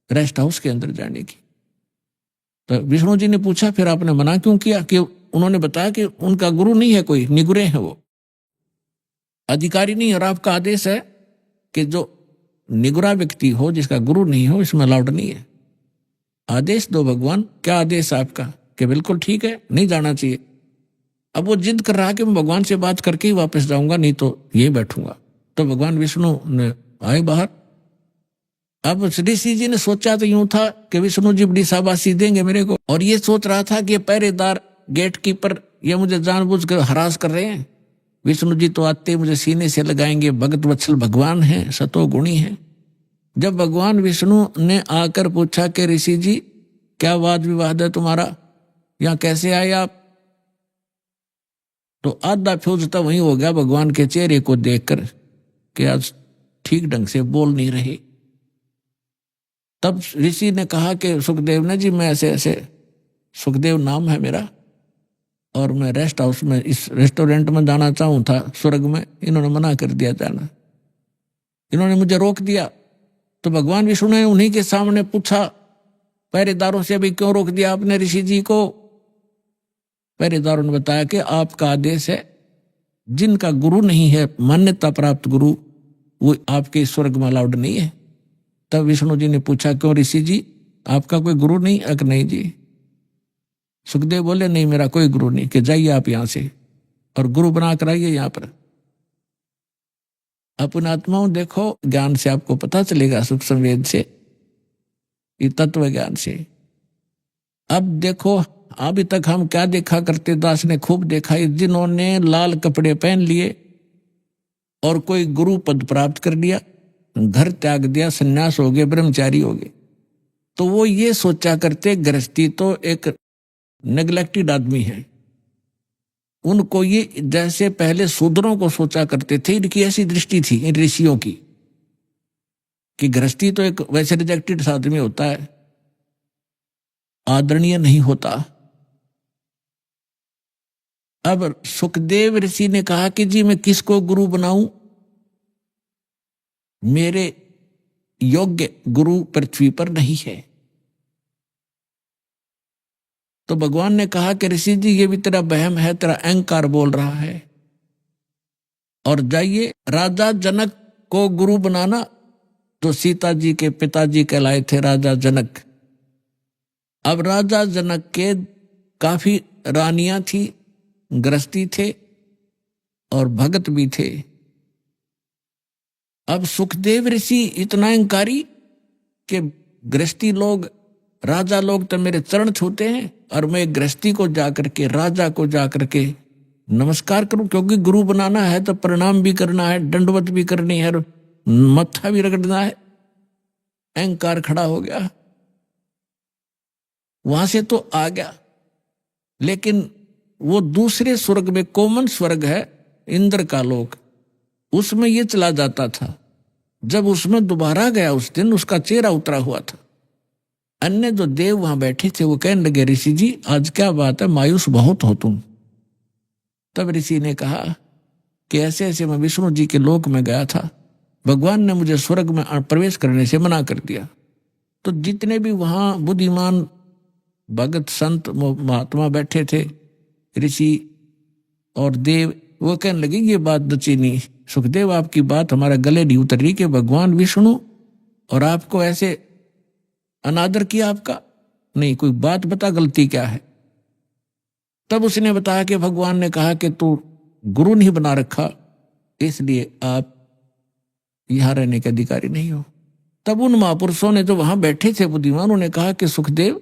रेस्ट हाउस के अंदर जाने की। तो विष्णु जी ने पूछा फिर आपने मना क्यों किया? कि उन्होंने बताया कि उनका गुरु नहीं है कोई, निगुरे हैं, वो अधिकारी नहीं, और आपका आदेश है कि जो निगुरा व्यक्ति हो, जिसका गुरु नहीं हो, इसमें अलाउड नहीं है। आदेश दो भगवान, क्या आदेश आपका? कि बिल्कुल ठीक है, नहीं जाना चाहिए। अब वो जिद कर रहा कि मैं भगवान से बात करके ही वापस जाऊंगा, नहीं तो यही बैठूंगा। तो भगवान विष्णु ने आए बाहर। अब ऋषि जी ने सोचा तो यूं था कि विष्णु जी बड़ी शाबाशी देंगे मेरे को, और ये सोच रहा था कि ये पहरेदार गेट कीपर ये मुझे जानबूझ कर हरास कर रहे हैं। विष्णु जी तो आते मुझे सीने से लगाएंगे, भगत वत्सल भगवान हैं, सतोगुणी हैं। जब भगवान विष्णु ने आकर पूछा कि ऋषि जी क्या वाद विवाद है तुम्हारा, यहाँ कैसे आए आप, तो आधा फ्यूज तो वही हो गया भगवान के चेहरे को देखकर कि आज ठीक ढंग से बोल नहीं रहे। तब ऋषि ने कहा कि सुखदेव ने जी, मैं ऐसे ऐसे, सुखदेव नाम है मेरा, और मैं रेस्ट हाउस में, इस रेस्टोरेंट में जाना चाहूँ था स्वर्ग में, इन्होंने मना कर दिया जाना, इन्होंने मुझे रोक दिया। तो भगवान विष्णु ने उन्हीं के सामने पूछा पहरेदारों से, अभी क्यों रोक दिया आपने ऋषि जी को? पहरेदारों ने बताया कि आपका आदेश है, जिनका गुरु नहीं है, मान्यता प्राप्त गुरु, वो आपके स्वर्ग में अलाउड नहीं है। तब विष्णु जी ने पूछा क्यों ऋषि जी, आपका कोई गुरु नहीं? अक नहीं जी। सुखदेव बोले नहीं, मेरा कोई गुरु नहीं, कि जाइए आप यहां से और गुरु बना कर आइए यहां पर। अपने आत्माओं देखो, ज्ञान से आपको पता चलेगा, सुख संवेद से, ये तत्व ज्ञान से। अब देखो, अभी तक हम क्या देखा करते, दास ने खूब देखा, जिन्होंने लाल कपड़े पहन लिए और कोई गुरु पद प्राप्त कर लिया, घर त्याग दिया, सन्यास हो गए, ब्रह्मचारी हो गए, तो वो ये सोचा करते गृहस्थी तो एक नेग्लेक्टेड आदमी है। उनको ये जैसे पहले शूद्रों को सोचा करते थे, इनकी ऐसी दृष्टि थी इन ऋषियों की कि गृहस्थी तो एक वैसे रिजेक्टेड आदमी होता है, आदरणीय नहीं होता। अब सुखदेव ऋषि ने कहा कि जी मैं किसको गुरु बनाऊं, मेरे योग्य गुरु पृथ्वी पर नहीं है। तो भगवान ने कहा कि ऋषि जी ये भी तेरा वहम है, तेरा अहंकार बोल रहा है, और जाइए राजा जनक को गुरु बनाना। तो सीता जी के पिताजी कहलाए थे राजा जनक। अब राजा जनक के काफी रानियां थी, गृहस्थी थे और भगत भी थे। अब सुखदेव ऋषि इतना अहंकारी कि गृहस्थी लोग, राजा लोग तो मेरे चरण छूते हैं, और मैं गृहस्थी को जाकर के, राजा को जाकर के नमस्कार करूं, क्योंकि गुरु बनाना है तो प्रणाम भी करना है, दंडवत भी करनी है, मत्था भी रगड़ना है। अहंकार खड़ा हो गया, वहां से तो आ गया। लेकिन वो दूसरे स्वर्ग में, कॉमन स्वर्ग है इंद्र का लोक, उसमें ये चला जाता था। जब उसमें दोबारा गया उस दिन, उसका चेहरा उतरा हुआ था। अन्य जो देव वहां बैठे थे वो कहने लगे ऋषि जी आज क्या बात है, मायूस बहुत हो तुम। तब ऋषि ने कहा कि ऐसे ऐसे मैं विष्णु जी के लोक में गया था, भगवान ने मुझे स्वर्ग में प्रवेश करने से मना कर दिया। तो जितने भी वहां बुद्धिमान भगत संत महात्मा बैठे थे, ऋषि और देव, वो कहने लगे ये बात दचीनी, सुखदेव आपकी बात हमारा गले नहीं उतर रही कि भगवान विष्णु और आपको ऐसे अनादर किया आपका। नहीं, कोई बात बता, गलती क्या है। तब उसने बताया कि भगवान ने कहा कि तू गुरु नहीं बना रखा, इसलिए आप यहां रहने के अधिकारी नहीं हो। तब उन महापुरुषों ने जो वहां बैठे थे बुद्धिमानों ने कहा कि सुखदेव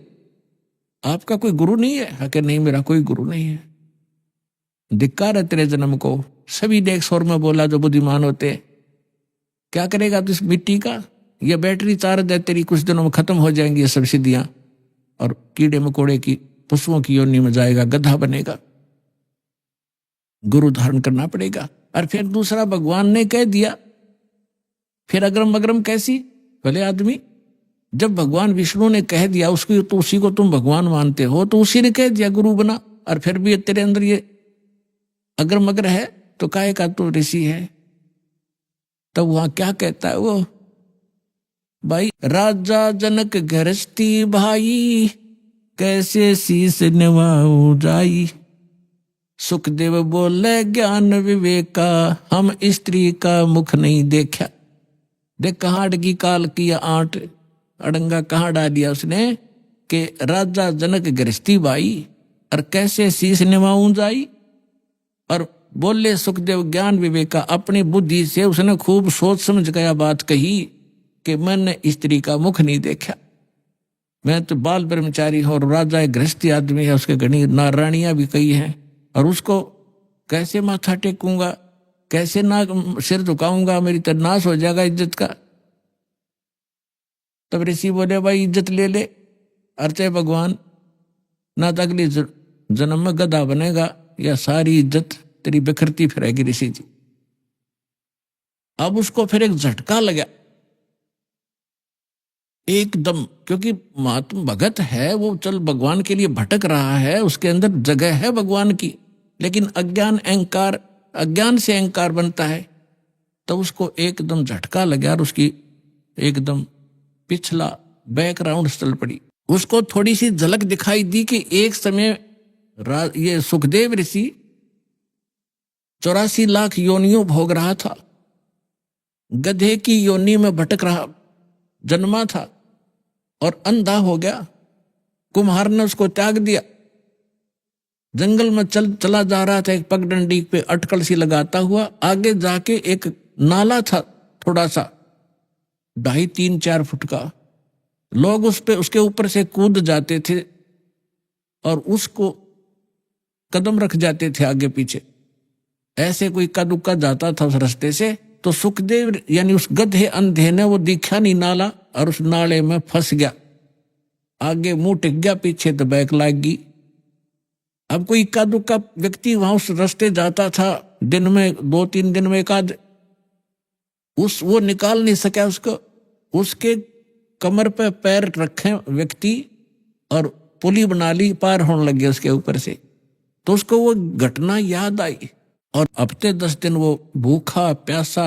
आपका कोई गुरु नहीं है? कि नहीं, मेरा कोई गुरु नहीं है। धिक्कार है तेरे जन्म को। सभी ने एक स्वर में बोला जो बुद्धिमान होते, क्या करेगा तू इस मिट्टी का? ये बैटरी चार्ज है तेरी, कुछ दिनों में खत्म हो जाएंगी ये सब सिद्धियां, और कीड़े मकोड़े की पशुओं की योनि में जाएगा, गधा बनेगा, गुरु धारण करना पड़ेगा। और फिर दूसरा भगवान ने कह दिया, फिर अग्रम अग्रम कैसी भले आदमी। जब भगवान विष्णु ने कह दिया उसको, तो उसी को तुम भगवान मानते हो, तो उसी ने कह दिया गुरु बना, और फिर भी तेरे अंदर ये अग्रम अग्र है, तो काहे का तो ऋषि है। तब वहां क्या कहता है वो, भाई राजा जनक गृहस्थी भाई, कैसे शीस निभाऊं जाई। सुखदेव बोले ज्ञान विवेका, हम स्त्री का मुख नहीं देखा। देख कहाँ अड़गी काल की आंट, अड़ंगा कहाँ डालिया उसने कि राजा जनक गृहस्थी बाई और कैसे शीश निभाऊं जाई। और बोले सुखदेव ज्ञान विवेका, अपनी बुद्धि से उसने खूब सोच समझ गया बात कही कि मैंने स्त्री का मुख नहीं देखा, मैं तो बाल ब्रह्मचारी हूं और राजा एक गृहस्थी आदमी है, उसके घनी नारायणियां भी कही हैं, और उसको कैसे माथा टेकूंगा, कैसे ना सिर झुकाऊंगा, मेरी तो नाश हो जाएगा इज्जत का। तब ऋषि बोले भाई इज्जत ले ले, अर्चे भगवान, ना तो अगली जन्म में गधा बनेगा या सारी इज्जत तेरी बिखरती फिरेगी ऋषि जी। अब उसको फिर एक झटका लगा एकदम, क्योंकि महात्मा भगत है वो, चल भगवान के लिए भटक रहा है, उसके अंदर जगह है भगवान की, लेकिन अज्ञान अहंकार, अज्ञान से अहंकार बनता है। तो उसको एकदम झटका लगा और उसकी एकदम पिछला बैकग्राउंड स्थल पड़ी। उसको थोड़ी सी झलक दिखाई दी कि एक समय ये सुखदेव ऋषि 84 लाख योनियों भोग रहा था, गधे की योनि में भटक रहा जन्मा था और अंधा हो गया। कुम्हार ने उसको त्याग दिया, जंगल में चला जा रहा था, एक पगडंडी पे अटकल सी लगाता हुआ, आगे जाके एक नाला था थोड़ा सा 2.5-3-4 फुट का, लोग उस पे उसके ऊपर से कूद जाते थे और उसको कदम रख जाते थे आगे पीछे, ऐसे कोई इक्का दुक्का जाता था उस रास्ते से। तो सुखदेव यानी उस गधे अंधे ने वो दिखा नहीं नाला और उस नाले में फंस गया, आगे मुंह टिक गया, पीछे तो बैक लाग गई। अब कोई इक्का दुक्का व्यक्ति वहां उस रास्ते जाता था, दिन में 2-3 दिन में एक आध, वो निकाल नहीं सका उसको, उसके कमर पे पैर रखे व्यक्ति और पुली बना ली, पार होने लगे उसके ऊपर से। तो उसको वो घटना याद आई और हफ्ते 10 दिन वो भूखा प्यासा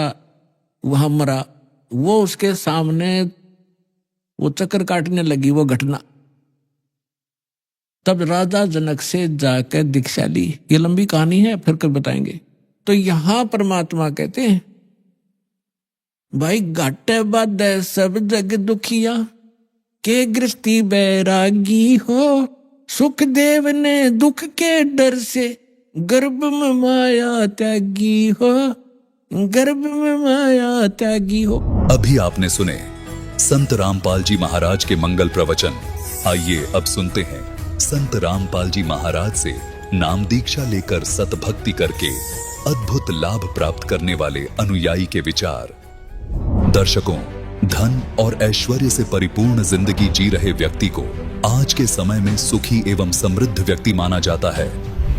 वहां मरा। वो उसके सामने वो चक्कर काटने लगी वो घटना। तब राजा जनक से जाकर दीक्षा ली। ये लंबी कहानी है, फिर कर बताएंगे। तो यहां परमात्मा कहते हैं भाई घाटे बाधे सब जग दुखिया के गृहस्थी बैरागी हो, सुखदेव ने दुख के डर से गर्भ में माया त्यागी हो, गर्भ में माया त्यागी हो। अभी आपने सुने संत रामपाल जी महाराज के मंगल प्रवचन। आइए अब सुनते हैं संत रामपाल जी महाराज से नाम दीक्षा लेकर सतभक्ति करके अद्भुत लाभ प्राप्त करने वाले अनुयायी के विचार। दर्शकों, धन और ऐश्वर्य से परिपूर्ण जिंदगी जी रहे व्यक्ति को आज के समय में सुखी एवं समृद्ध व्यक्ति माना जाता है,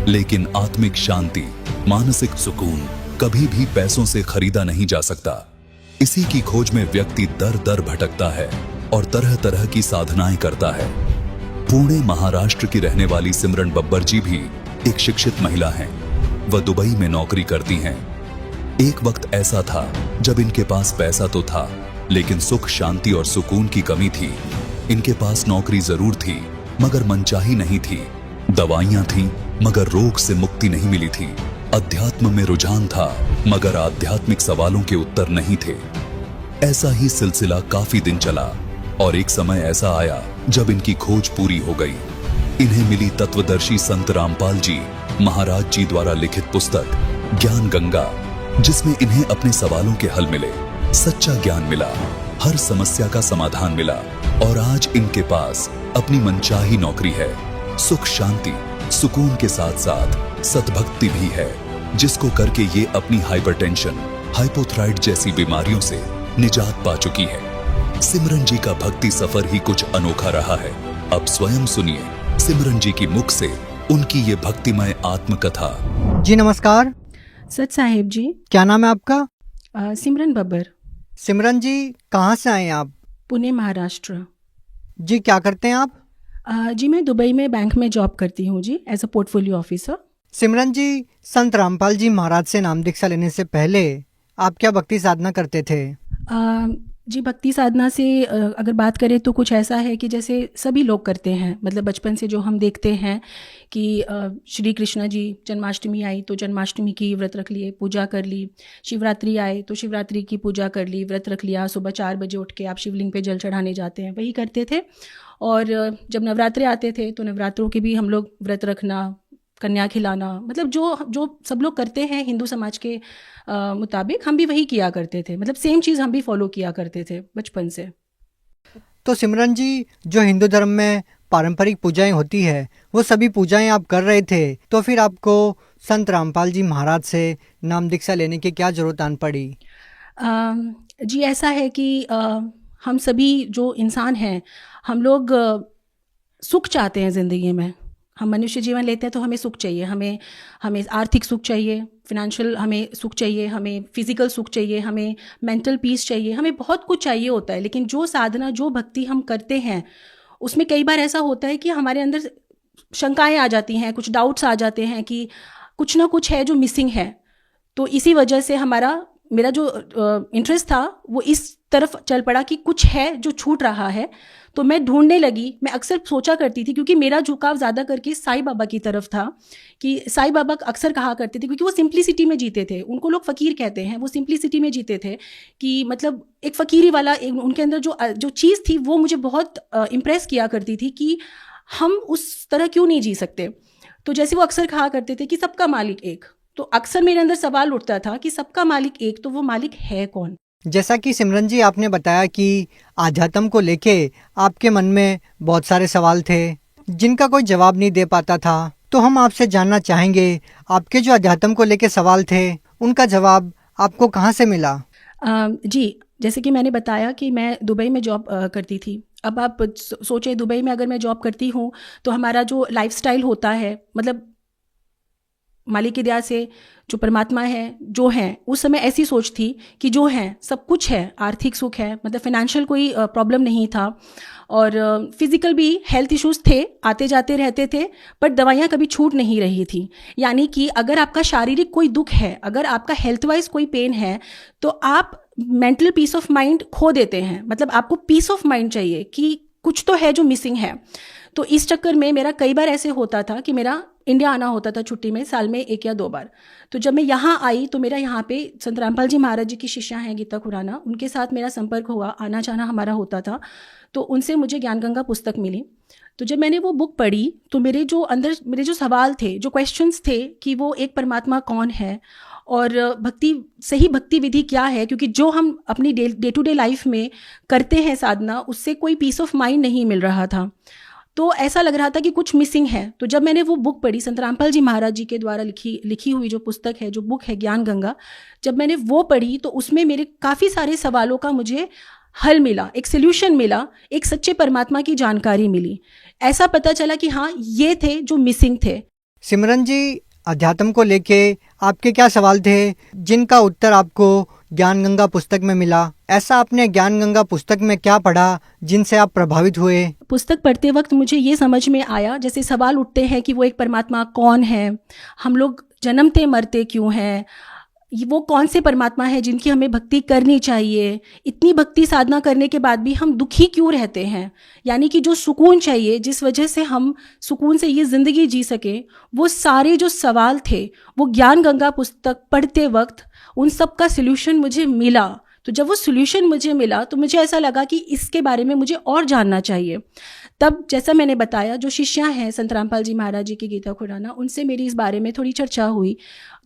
लेकिन आत्मिक शांति, मानसिक सुकून कभी भी पैसों से खरीदा नहीं जा सकता। इसी की खोज में व्यक्ति दर दर भटकता है और तरह तरह की साधनाएं करता है। पुणे महाराष्ट्र की रहने वाली सिमरन बब्बर जी भी एक शिक्षित महिला हैं। वह दुबई में नौकरी करती हैं। एक वक्त ऐसा था जब इनके पास पैसा तो था, लेकिन सुख, शांति और सुकून की कमी थी। इनके पास नौकरी जरूर थी, मगर मनचाही नहीं थी। दवाइयां थीं, मगर रोग से मुक्ति नहीं मिली थी। अध्यात्म में रुझान था, मगर आध्यात्मिक सवालों के उत्तर नहीं थे। ऐसा ही सिलसिला काफी दिन चला और एक समय ऐसा आया जब इनकी खोज पूरी हो गई। इन्हें मिली तत्वदर्शी संत रामपाल जी महाराज जी द्वारा लिखित पुस्तक ज्ञान गंगा, जिसमें इन्हें अपने सवालों के हल मिले, सच्चा ज्ञान मिला, हर समस्या का समाधान मिला और आज इनके पास अपनी मनचाही नौकरी है। सुख, शांति, सुकून के साथ साथ सतभक्ति भी है, जिसको करके ये अपनी हाइपरटेंशन, हाइपोथायराइड जैसी बीमारियों से निजात पा चुकी है। सिमरन जी का भक्ति सफर ही कुछ अनोखा रहा है। अब स्वयं सुनिए सिमरन जी की मुख से उनकी ये भक्तिमय आत्मकथा। जी नमस्कार। सच साहेब जी। क्या नाम है आपका? सिमरन बब्बर। सिमरन जी, कहाँ से आए हैं आप? पुणे महाराष्ट्र। जी क्या करते हैं आप? जी मैं दुबई में बैंक में जॉब करती हूँ जी, एज अ पोर्टफोलियो ऑफिसर। सिमरन जी, संत रामपाल जी महाराज से नाम दीक्षा लेने से पहले आप क्या भक्ति साधना करते थे? जी, भक्ति साधना से अगर बात करें तो कुछ ऐसा है कि जैसे सभी लोग करते हैं, मतलब बचपन से जो हम देखते हैं कि श्री कृष्ण जी जन्माष्टमी आई तो जन्माष्टमी की व्रत रख लिए, पूजा कर ली। शिवरात्रि आए तो शिवरात्रि की पूजा कर ली, व्रत रख लिया। सुबह 4 बजे उठ के आप शिवलिंग पे जल चढ़ाने जाते हैं, वही करते थे। और जब नवरात्रे आते थे तो नवरात्रों के भी हम लोग व्रत रखना, कन्या खिलाना, मतलब जो सब लोग करते हैं हिंदू समाज के मुताबिक हम भी वही किया करते थे। मतलब सेम चीज़ हम भी फॉलो किया करते थे बचपन से। तो सिमरन जी, जो हिंदू धर्म में पारंपरिक पूजाएं होती है वो सभी पूजाएं आप कर रहे थे, तो फिर आपको संत रामपाल जी महाराज से नाम दीक्षा लेने की क्या जरूरत आन पड़ी? जी, ऐसा है कि हम सभी जो इंसान हैं, हम लोग सुख चाहते हैं ज़िंदगी में। हम मनुष्य जीवन लेते हैं तो हमें सुख चाहिए, हमें आर्थिक सुख चाहिए, फिनेंशियल हमें सुख चाहिए, हमें फिजिकल सुख चाहिए, हमें मेंटल पीस चाहिए, हमें बहुत कुछ चाहिए होता है। लेकिन जो साधना, जो भक्ति हम करते हैं उसमें कई बार ऐसा होता है कि हमारे अंदर शंकाएं आ जाती हैं, कुछ डाउट्स आ जाते हैं कि कुछ ना कुछ है जो मिसिंग है। तो इसी वजह से मेरा जो इंटरेस्ट था वो इस तरफ चल पड़ा कि कुछ है जो छूट रहा है। तो मैं ढूंढने लगी। मैं अक्सर सोचा करती थी, क्योंकि मेरा झुकाव ज़्यादा करके साईं बाबा की तरफ था, कि साईं बाबा अक्सर कहा करते थे, क्योंकि वो सिंप्लिसिटी में जीते थे। उनको लोग फ़कीर कहते हैं, वो सिंप्लिसिटी में जीते थे कि मतलब एक फ़कीरी वाला उनके अंदर जो चीज़ थी वो मुझे बहुत इम्प्रेस किया करती थी कि हम उस तरह क्यों नहीं जी सकते। तो जैसे वो अक्सर कहा करते थे कि सबका मालिक एक, तो अक्सर मेरे अंदर सवाल उठता था कि सबका मालिक एक, तो वो मालिक है कौन? जैसा कि सिमरन जी आपने बताया कि आध्यात्म को लेके आपके मन में बहुत सारे सवाल थे जिनका कोई जवाब नहीं दे पाता था, तो हम आपसे जानना चाहेंगे आपके जो आध्यात्म को लेके सवाल थे उनका जवाब आपको कहाँ से मिला? जी, जैसे कि मैंने बताया कि मैं दुबई में जॉब करती थी। अब आप सोचें, दुबई में अगर मैं जॉब करती हूँ तो हमारा जो लाइफस्टाइल होता है, मतलब मालिक की दया से जो परमात्मा है, जो है, उस समय ऐसी सोच थी कि जो है सब कुछ है, आर्थिक सुख है, मतलब फिनेंशियल कोई प्रॉब्लम नहीं था, और फिजिकल भी हेल्थ इश्यूज थे, आते जाते रहते थे, बट दवाइयाँ कभी छूट नहीं रही थी। यानी कि अगर आपका शारीरिक कोई दुख है, अगर आपका हेल्थ वाइज कोई पेन है, तो आप मेंटल पीस ऑफ माइंड खो देते हैं। मतलब आपको पीस ऑफ माइंड चाहिए कि कुछ तो है जो मिसिंग है। तो इस चक्कर में मेरा कई बार ऐसे होता था कि मेरा इंडिया आना होता था छुट्टी में, साल में 1 या 2 बार। तो जब मैं यहाँ आई तो मेरा यहाँ पे संत रामपाल जी महाराज जी की शिष्या हैं गीता खुराना, उनके साथ मेरा संपर्क हुआ, आना जाना हमारा होता था। तो उनसे मुझे ज्ञान गंगा पुस्तक मिली। तो जब मैंने वो बुक पढ़ी तो मेरे जो सवाल थे, जो क्वेश्चंस थे कि वो एक परमात्मा कौन है और सही भक्ति विधि क्या है, क्योंकि जो हम अपनी डे टू डे लाइफ में करते हैं साधना, उससे कोई पीस ऑफ माइंड नहीं मिल रहा था। तो ऐसा लग रहा था कि कुछ मिसिंग है। तो जब मैंने वो बुक पढ़ी, संत रामपाल जी महाराज जी के द्वारा लिखी हुई जो पुस्तक है, जो बुक है ज्ञान गंगा, जब मैंने वो पढ़ी तो उसमें मेरे काफ़ी सारे सवालों का मुझे हल मिला, एक सोल्यूशन मिला, एक सच्चे परमात्मा की जानकारी मिली। ऐसा पता चला कि हाँ, ये थे जो मिसिंग थे। सिमरन जी, अध्यात्म को लेके आपके क्या सवाल थे जिनका उत्तर आपको ज्ञान गंगा पुस्तक में मिला? ऐसा आपने ज्ञान गंगा पुस्तक में क्या पढ़ा जिनसे आप प्रभावित हुए? पुस्तक पढ़ते वक्त मुझे ये समझ में आया, जैसे सवाल उठते हैं कि वो एक परमात्मा कौन है, हम लोग जन्मते मरते क्यों हैं, वो कौन से परमात्मा है जिनकी हमें भक्ति करनी चाहिए, इतनी भक्ति साधना करने के बाद भी हम दुखी क्यों रहते हैं, यानी कि जो सुकून चाहिए, जिस वजह से हम सुकून से ये ज़िंदगी जी सके, वो सारे जो सवाल थे वो ज्ञान गंगा पुस्तक पढ़ते वक्त उन सब का सल्यूशन मुझे मिला। तो जब वो सॉल्यूशन मुझे मिला तो मुझे ऐसा लगा कि इसके बारे में मुझे और जानना चाहिए। तब जैसा मैंने बताया, जो शिष्या हैं संत रामपाल जी महाराज जी की गीता खुराना, उनसे मेरी इस बारे में थोड़ी चर्चा हुई।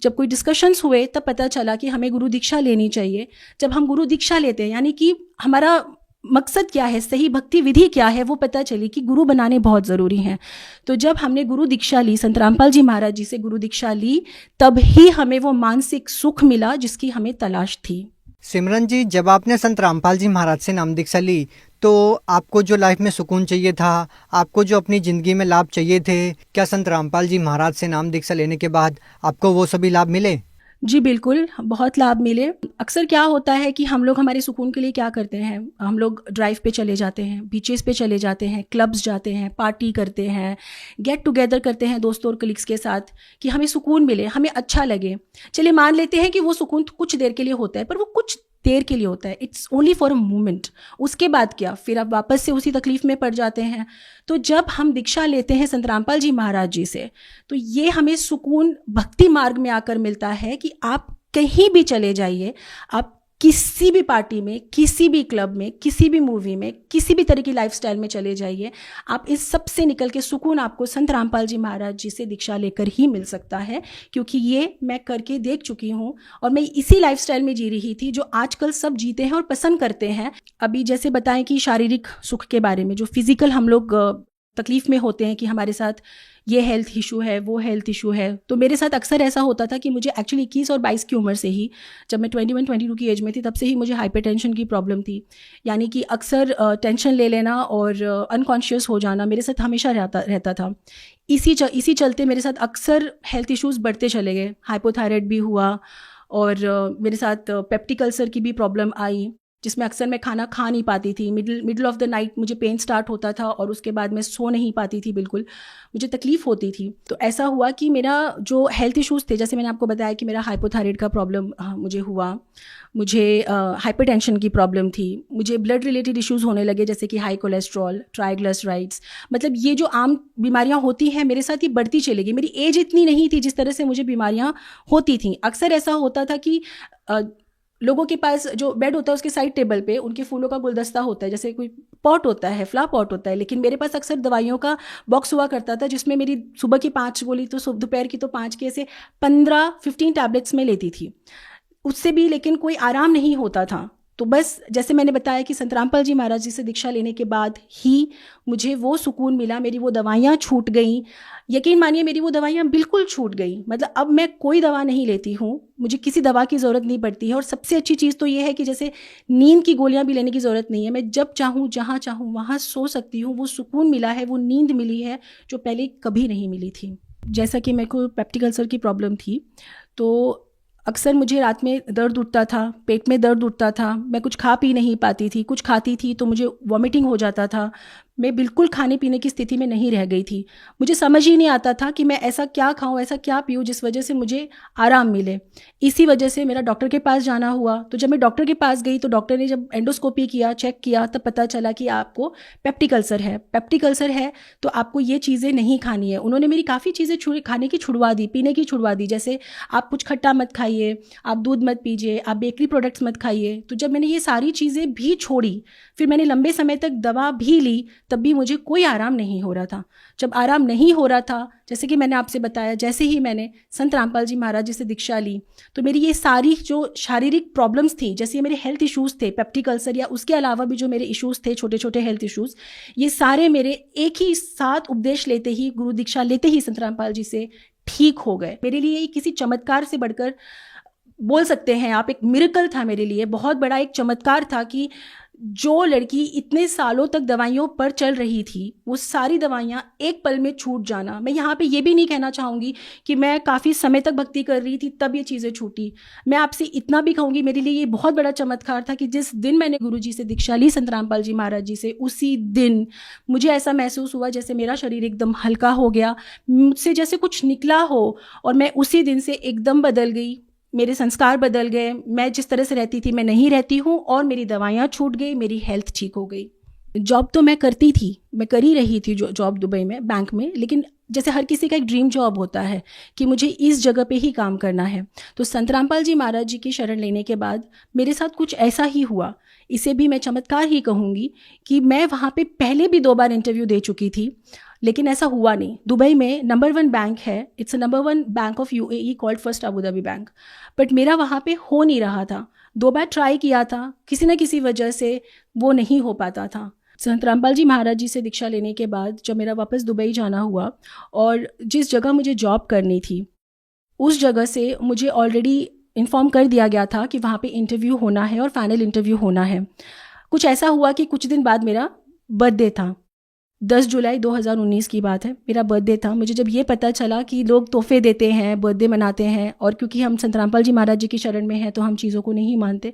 जब कोई डिस्कशंस हुए तब पता चला कि हमें गुरु दीक्षा लेनी चाहिए। जब हम गुरु दीक्षा लेते हैं, यानी कि हमारा मकसद क्या है, सही भक्ति विधि क्या है, वो पता चली कि गुरु बनाने बहुत ज़रूरी हैं। तो जब हमने गुरु दीक्षा ली, संत रामपाल जी महाराज जी से गुरु दीक्षा ली, तब ही हमें वो मानसिक सुख मिला जिसकी हमें तलाश थी। सिमरन जी, जब आपने संत रामपाल जी महाराज से नाम दीक्षा ली तो आपको जो लाइफ में सुकून चाहिए था, आपको जो अपनी ज़िंदगी में लाभ चाहिए थे, क्या संत रामपाल जी महाराज से नाम दीक्षा लेने के बाद आपको वो सभी लाभ मिले? जी बिल्कुल, बहुत लाभ मिले। अक्सर क्या होता है कि हम लोग हमारे सुकून के लिए क्या करते हैं, हम लोग ड्राइव पे चले जाते हैं, बीचेस पे चले जाते हैं, क्लब्स जाते हैं, पार्टी करते हैं, गेट टुगेदर करते हैं दोस्तों और कलीग्स के साथ कि हमें सुकून मिले, हमें अच्छा लगे। चलिए मान लेते हैं कि वो सुकून कुछ देर के लिए होता है, पर वो कुछ देर के लिए होता है, it's only for a moment. उसके बाद क्या, फिर आप वापस से उसी तकलीफ में पड़ जाते हैं। तो जब हम दीक्षा लेते हैं संत रामपाल जी महाराज जी से, तो ये हमें सुकून भक्ति मार्ग में आकर मिलता है कि आप कहीं भी चले जाइए, आप किसी भी पार्टी में, किसी भी क्लब में, किसी भी मूवी में, किसी भी तरह की लाइफस्टाइल में चले जाइए, आप इस सब से निकल के सुकून आपको संत रामपाल जी महाराज जी से दीक्षा लेकर ही मिल सकता है। क्योंकि ये मैं करके देख चुकी हूँ और मैं इसी लाइफस्टाइल में जी रही थी जो आजकल सब जीते हैं और पसंद करते हैं। अभी जैसे बताएं कि शारीरिक सुख के बारे में, जो फिजिकल हम लोग तकलीफ में होते हैं कि हमारे साथ ये हेल्थ इशू है, वो हेल्थ इशू है, तो मेरे साथ अक्सर ऐसा होता था कि मुझे एक्चुअली 21 और 22 की उम्र से ही, जब मैं 21-22 की एज में थी, तब से ही मुझे हाइपरटेंशन की प्रॉब्लम थी। यानी कि अक्सर टेंशन ले लेना और अनकॉन्शियस हो जाना मेरे साथ हमेशा रहता था। इसी चलते मेरे साथ अक्सर हेल्थ इश्यूज़ बढ़ते चले गए। हाइपोथायराइड भी हुआ और मेरे साथ पेप्टिक अल्सर की भी प्रॉब्लम आई, जिसमें अक्सर मैं खाना खा नहीं पाती थी। मिडल ऑफ द नाइट मुझे पेन स्टार्ट होता था और उसके बाद मैं सो नहीं पाती थी, बिल्कुल मुझे तकलीफ़ होती थी। तो ऐसा हुआ कि मेरा जो हेल्थ इश्यूज़ थे, जैसे मैंने आपको बताया कि मेरा हाइपोथायराइड का प्रॉब्लम मुझे हुआ, मुझे हाइपरटेंशन की प्रॉब्लम थी, मुझे ब्लड रिलेटेड इश्यूज़ होने लगे जैसे कि हाई कोलेस्ट्रॉल, ट्राइग्लिसराइड्स, मतलब ये जो आम बीमारियां होती हैं मेरे साथ ये बढ़ती चली गई। मेरी एज इतनी नहीं थी जिस तरह से मुझे बीमारियां होती थी। अक्सर ऐसा होता था कि लोगों के पास जो बेड होता है उसके साइड टेबल पे उनके फूलों का गुलदस्ता होता है, जैसे कोई पॉट होता है, फ्लावर पॉट होता है, लेकिन मेरे पास अक्सर दवाइयों का बॉक्स हुआ करता था जिसमें मेरी सुबह की 5 गोली तो दोपहर की तो 5 के, ऐसे 15-15 टैबलेट्स में लेती थी। उससे भी लेकिन कोई आराम नहीं होता था। तो बस जैसे मैंने बताया कि संत रामपाल जी महाराज जी से दीक्षा लेने के बाद ही मुझे वो सुकून मिला, मेरी वो दवाइयाँ छूट गई। यकीन मानिए मेरी वो दवाइयाँ बिल्कुल छूट गई, मतलब अब मैं कोई दवा नहीं लेती हूँ, मुझे किसी दवा की ज़रूरत नहीं पड़ती है। और सबसे अच्छी चीज़ तो ये है कि जैसे नींद की गोलियाँ भी लेने की ज़रूरत नहीं है, मैं जब चाहूँ जहाँ चाहूँ वहाँ सो सकती हूँ। वो सुकून मिला है, वो नींद मिली है जो पहले कभी नहीं मिली थी। जैसा कि मेरे को पेप्टिक अल्सर की प्रॉब्लम थी, तो अक्सर मुझे रात में दर्द उठता था, पेट में दर्द उठता था, मैं कुछ खा पी नहीं पाती थी, कुछ खाती थी तो मुझे वॉमिटिंग हो जाता था, मैं बिल्कुल खाने पीने की स्थिति में नहीं रह गई थी। मुझे समझ ही नहीं आता था कि मैं ऐसा क्या खाऊं, ऐसा क्या पीऊं जिस वजह से मुझे आराम मिले। इसी वजह से मेरा डॉक्टर के पास जाना हुआ। तो जब मैं डॉक्टर के पास गई तो डॉक्टर ने जब एंडोस्कोपी किया, चेक किया, तब पता चला कि आपको पेप्टिक अल्सर है। पेप्टिक अल्सर है तो आपको ये चीज़ें नहीं खानी है। उन्होंने मेरी काफ़ी चीज़ें खाने की छुड़वा दी, पीने की छुड़वा दी, जैसे आप कुछ खट्टा मत खाइए, आप दूध मत पीजिए, आप बेकरी प्रोडक्ट्स मत खाइए। तो जब मैंने ये सारी चीज़ें भी छोड़ी, फिर मैंने लंबे समय तक दवा भी ली, तब भी मुझे कोई आराम नहीं हो रहा था। जब आराम नहीं हो रहा था, जैसे कि मैंने आपसे बताया, जैसे ही मैंने संत रामपाल जी महाराज जी से दीक्षा ली, तो मेरी ये सारी जो शारीरिक प्रॉब्लम्स थी, जैसे ये मेरे हेल्थ इश्यूज़ थे, पेप्टिक अल्सर या उसके अलावा भी जो मेरे इश्यूज़ थे, छोटे छोटे हेल्थ इश्यूज़, ये सारे मेरे एक ही साथ उपदेश लेते ही, गुरु दीक्षा लेते ही संत रामपाल जी से ठीक हो गए। मेरे लिए ये किसी चमत्कार से बढ़कर बोल सकते हैं आप, एक मिरेकल था मेरे लिए, बहुत बड़ा एक चमत्कार था कि जो लड़की इतने सालों तक दवाइयों पर चल रही थी, वो सारी दवाइयाँ एक पल में छूट जाना। मैं यहाँ पे ये भी नहीं कहना चाहूँगी कि मैं काफ़ी समय तक भक्ति कर रही थी तब ये चीज़ें छूटी। मैं आपसे इतना भी कहूँगी, मेरे लिए ये बहुत बड़ा चमत्कार था कि जिस दिन मैंने गुरु जी से दीक्षा ली, संत रामपाल जी महाराज जी से, उसी दिन मुझे ऐसा महसूस हुआ जैसे मेरा शरीर एकदम हल्का हो गया, मुझसे जैसे कुछ निकला हो, और मैं उसी दिन से एकदम बदल गई। मेरे संस्कार बदल गए, मैं जिस तरह से रहती थी मैं नहीं रहती हूँ, और मेरी दवाइयाँ छूट गई, मेरी हेल्थ ठीक हो गई। जॉब तो मैं करती थी, मैं कर ही रही थी जॉब दुबई में, बैंक में, लेकिन जैसे हर किसी का एक ड्रीम जॉब होता है कि मुझे इस जगह पे ही काम करना है। तो संत रामपाल जी महाराज जी की शरण लेने के बाद मेरे साथ कुछ ऐसा ही हुआ, इसे भी मैं चमत्कार ही कहूँगी, कि मैं वहाँ पे पहले भी 2 बार इंटरव्यू दे चुकी थी, लेकिन ऐसा हुआ नहीं। दुबई में नंबर 1 बैंक है, it's number 1 bank of UAE called first Abu Dhabi bank, but मेरा वहाँ पे हो नहीं रहा था। 2 बार ट्राई किया था, किसी न किसी वजह से वो नहीं हो पाता था। संत रामपाल जी महाराज जी से दीक्षा लेने के बाद जब मेरा वापस दुबई जाना हुआ, और जिस जगह मुझे जॉब करनी थी उस जगह से मुझे ऑलरेडी इन्फॉर्म कर दिया गया था कि वहाँ पे इंटरव्यू होना है और फाइनल इंटरव्यू होना है। कुछ ऐसा हुआ कि कुछ दिन बाद मेरा बर्थडे था, 10 जुलाई 2019 की बात है, मेरा बर्थडे था। मुझे जब ये पता चला कि लोग तोहफे देते हैं, बर्थडे मनाते हैं, और क्योंकि हम संत रामपाल जी महाराज जी की शरण में हैं तो हम चीज़ों को नहीं मानते,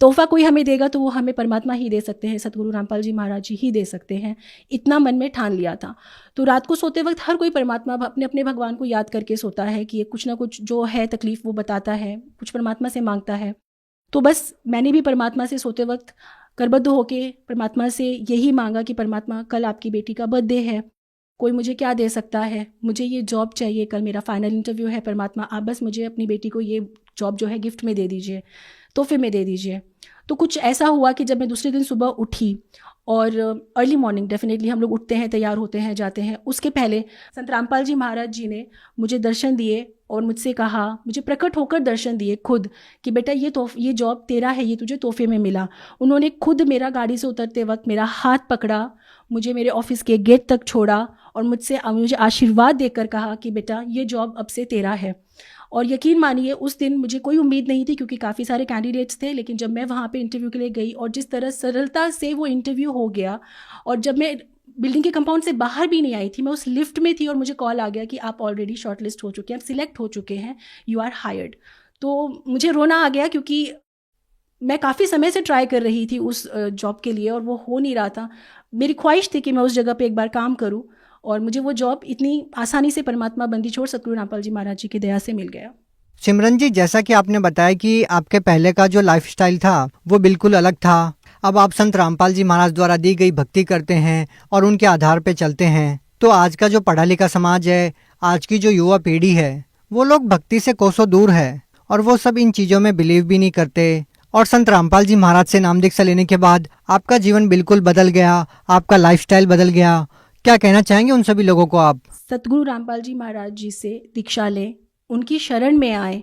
तोहफा कोई हमें देगा तो वो हमें परमात्मा ही दे सकते हैं, सतगुरु रामपाल जी महाराज जी ही दे सकते हैं, इतना मन में ठान लिया था। तो रात को सोते वक्त हर कोई परमात्मा अपने अपने भगवान को याद करके सोता है कि कुछ ना कुछ जो है तकलीफ़ वो बताता है, कुछ परमात्मा से मांगता है। तो बस मैंने भी परमात्मा से सोते वक्त करबद्ध होके परमात्मा से यही मांगा कि परमात्मा कल आपकी बेटी का बर्थडे है, कोई मुझे क्या दे सकता है, मुझे ये जॉब चाहिए, कल मेरा फाइनल इंटरव्यू है, परमात्मा आप बस मुझे अपनी बेटी को ये जॉब जो है गिफ्ट में दे दीजिए, तोहफे में दे दीजिए। तो कुछ ऐसा हुआ कि जब मैं दूसरे दिन सुबह उठी, और अर्ली मॉर्निंग डेफिनेटली हम लोग उठते हैं, तैयार होते हैं, जाते हैं, उसके पहले संत रामपाल जी महाराज जी ने मुझे दर्शन दिए और मुझसे कहा, मुझे प्रकट होकर दर्शन दिए खुद कि बेटा ये जॉब तेरा है, ये तुझे तोहफे में मिला। उन्होंने खुद मेरा गाड़ी से उतरते वक्त मेरा हाथ पकड़ा, मुझे मेरे ऑफिस के गेट तक छोड़ा और मुझे आशीर्वाद देकर कहा कि बेटा ये जॉब अब से तेरा है। और यकीन मानिए उस दिन मुझे कोई उम्मीद नहीं थी क्योंकि काफ़ी सारे कैंडिडेट्स थे, लेकिन जब मैं वहाँ पे इंटरव्यू के लिए गई और जिस तरह सरलता से वो इंटरव्यू हो गया, और जब मैं बिल्डिंग के कंपाउंड से बाहर भी नहीं आई थी, मैं उस लिफ्ट में थी और मुझे कॉल आ गया कि आप ऑलरेडी शॉर्टलिस्ट हो चुके हैं, आप सिलेक्ट हो चुके हैं, यू आर हायर्ड। तो मुझे रोना आ गया क्योंकि मैं काफ़ी समय से ट्राई कर रही थी उस जॉब के लिए और वो हो नहीं रहा था। मेरी ख्वाहिश थी कि मैं उस जगह पे एक बार काम करूं और मुझे वो जॉब इतनी आसानी से परमात्मा बंदी छोड़ सतगुरु रामपाल जी महाराज जी की दया से मिल गया। सिमरन जी, जैसा कि आपने बताया कि आपके पहले का जो लाइफस्टाइल था वो बिल्कुल अलग था, अब आप संत रामपाल जी महाराज द्वारा दी गई भक्ति करते हैं और उनके आधार पे चलते हैं। तो आज का जो पढ़ा लिखा समाज है, आज की जो युवा पीढ़ी है, वो लोग भक्ति से कोसों दूर है और वो सब इन चीज़ों में बिलीव भी नहीं करते। और संत रामपाल जी महाराज से नाम दीक्षा लेने के बाद आपका जीवन बिल्कुल बदल गया, आपका लाइफस्टाइल बदल गया। क्या कहना चाहेंगे उन सभी लोगों को आप? सतगुरु रामपाल जी महाराज जी से दीक्षा लें, उनकी शरण में आए,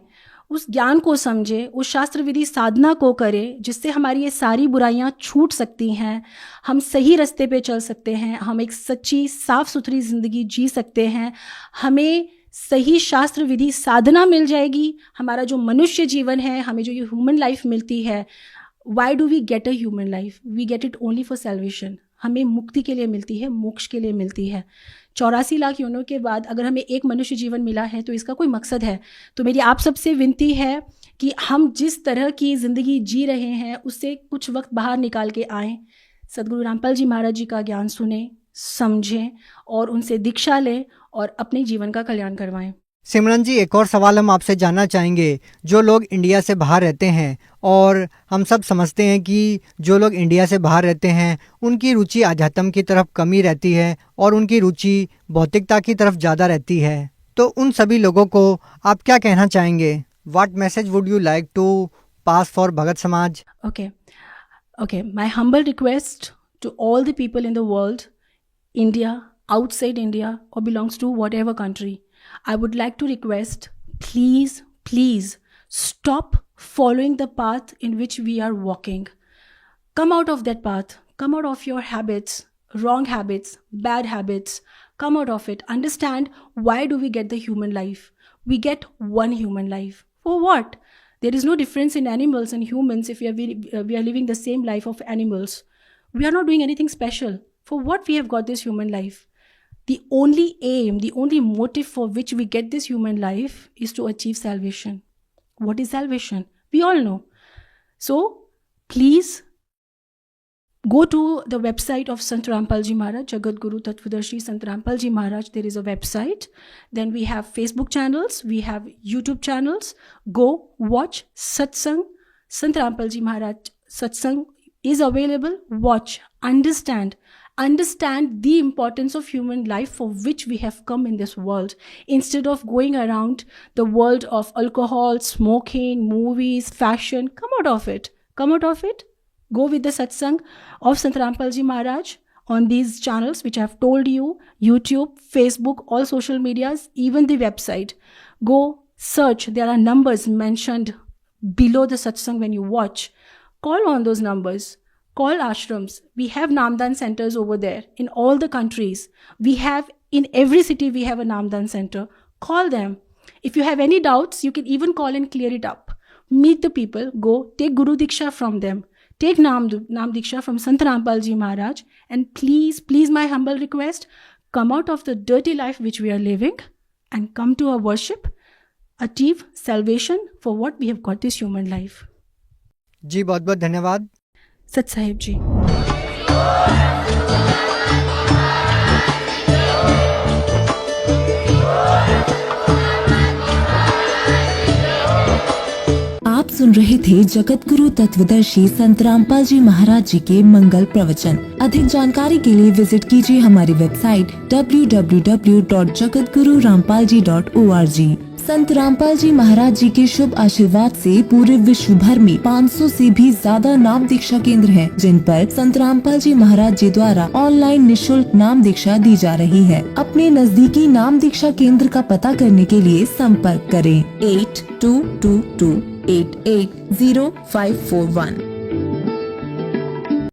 उस ज्ञान को समझे, उस शास्त्र विधि साधना को करें जिससे हमारी ये सारी बुराइयां छूट सकती हैं, हम सही रास्ते पे चल सकते हैं, हम एक सच्ची साफ सुथरी ज़िंदगी जी सकते हैं, हमें सही शास्त्र विधि साधना मिल जाएगी। हमारा जो मनुष्य जीवन है, हमें जो ये ह्यूमन लाइफ मिलती है, why do we get a human life? We get it only for salvation. हमें मुक्ति के लिए मिलती है, मोक्ष के लिए मिलती है। 84 लाख योनियों के बाद अगर हमें एक मनुष्य जीवन मिला है तो इसका कोई मकसद है। तो मेरी आप सबसे विनती है कि हम जिस तरह की ज़िंदगी जी रहे हैं उससे कुछ वक्त बाहर निकाल के आएँ, सदगुरु रामपाल जी महाराज जी का ज्ञान सुने, समझें और उनसे दीक्षा लें और अपने जीवन का कल्याण करवाएं। सिमरन जी, एक और सवाल हम आपसे जानना चाहेंगे। जो लोग इंडिया से बाहर रहते हैं, और हम सब समझते हैं कि जो लोग इंडिया से बाहर रहते हैं उनकी रुचि आध्यात्म की तरफ कमी रहती है और उनकी रुचि भौतिकता की तरफ ज़्यादा रहती है, तो उन सभी लोगों को आप क्या कहना चाहेंगे? What message would you like to pass for Bhagat Samaj? Okay, my humble request to all the people in the world, India, outside India, or belongs to whatever country, I would like to request, please stop following the path in which we are walking. Come out of that path. Come out of your habits, wrong habits, bad habits. Come out of it. Understand, why do we get the human life? We get one human life. For what? There is no difference in animals and humans if we are living the same life of animals. We are not doing anything special. For what we have got this human life? The only aim, the only motive for which we get this human life is to achieve salvation. What is salvation? We all know. So, please go to the website of Sant Rampal Ji Maharaj, Jagat Guru Tattvadarshi Sant Rampal Ji Maharaj. There is a website. Then we have Facebook channels. We have YouTube channels. Go watch Satsang. Sant Rampal Ji Maharaj Satsang is available. Watch. Understand the importance of human life for which we have come in this world. Instead of going around the world of alcohol, smoking, movies, fashion, come out of it. Come out of it. Go with the satsang of Sant Rampal Ji Maharaj on these channels which I have told you, YouTube, Facebook, all social medias, even the website. Go search. There are numbers mentioned below the satsang when you watch. Call on those numbers. Call ashrams. We have Namdan centers over there in all the countries. We have, in every city, we have a Namdan center. Call them. If you have any doubts, you can even call and clear it up. Meet the people. Go take Guru Diksha from them. Take Nam Diksha from Sant Rampal Ji Maharaj. And please, my humble request, come out of the dirty life which we are living and come to our worship. Achieve salvation for what we have got this human life. जी बहुत बहुत धन्यवाद सत साहिब जी। आप सुन रहे थे जगत गुरु तत्वदर्शी संत रामपाल जी महाराज जी के मंगल प्रवचन। अधिक जानकारी के लिए विजिट कीजिए हमारी वेबसाइट www.jagatgururampalji.org। संत रामपाल जी महाराज जी के शुभ आशीर्वाद से पूरे विश्व भर में 500 से भी ज्यादा नाम दीक्षा केंद्र हैं, जिन पर संत रामपाल जी महाराज जी द्वारा ऑनलाइन निशुल्क नाम दीक्षा दी जा रही है। अपने नजदीकी नाम दीक्षा केंद्र का पता करने के लिए संपर्क करें 8222880541।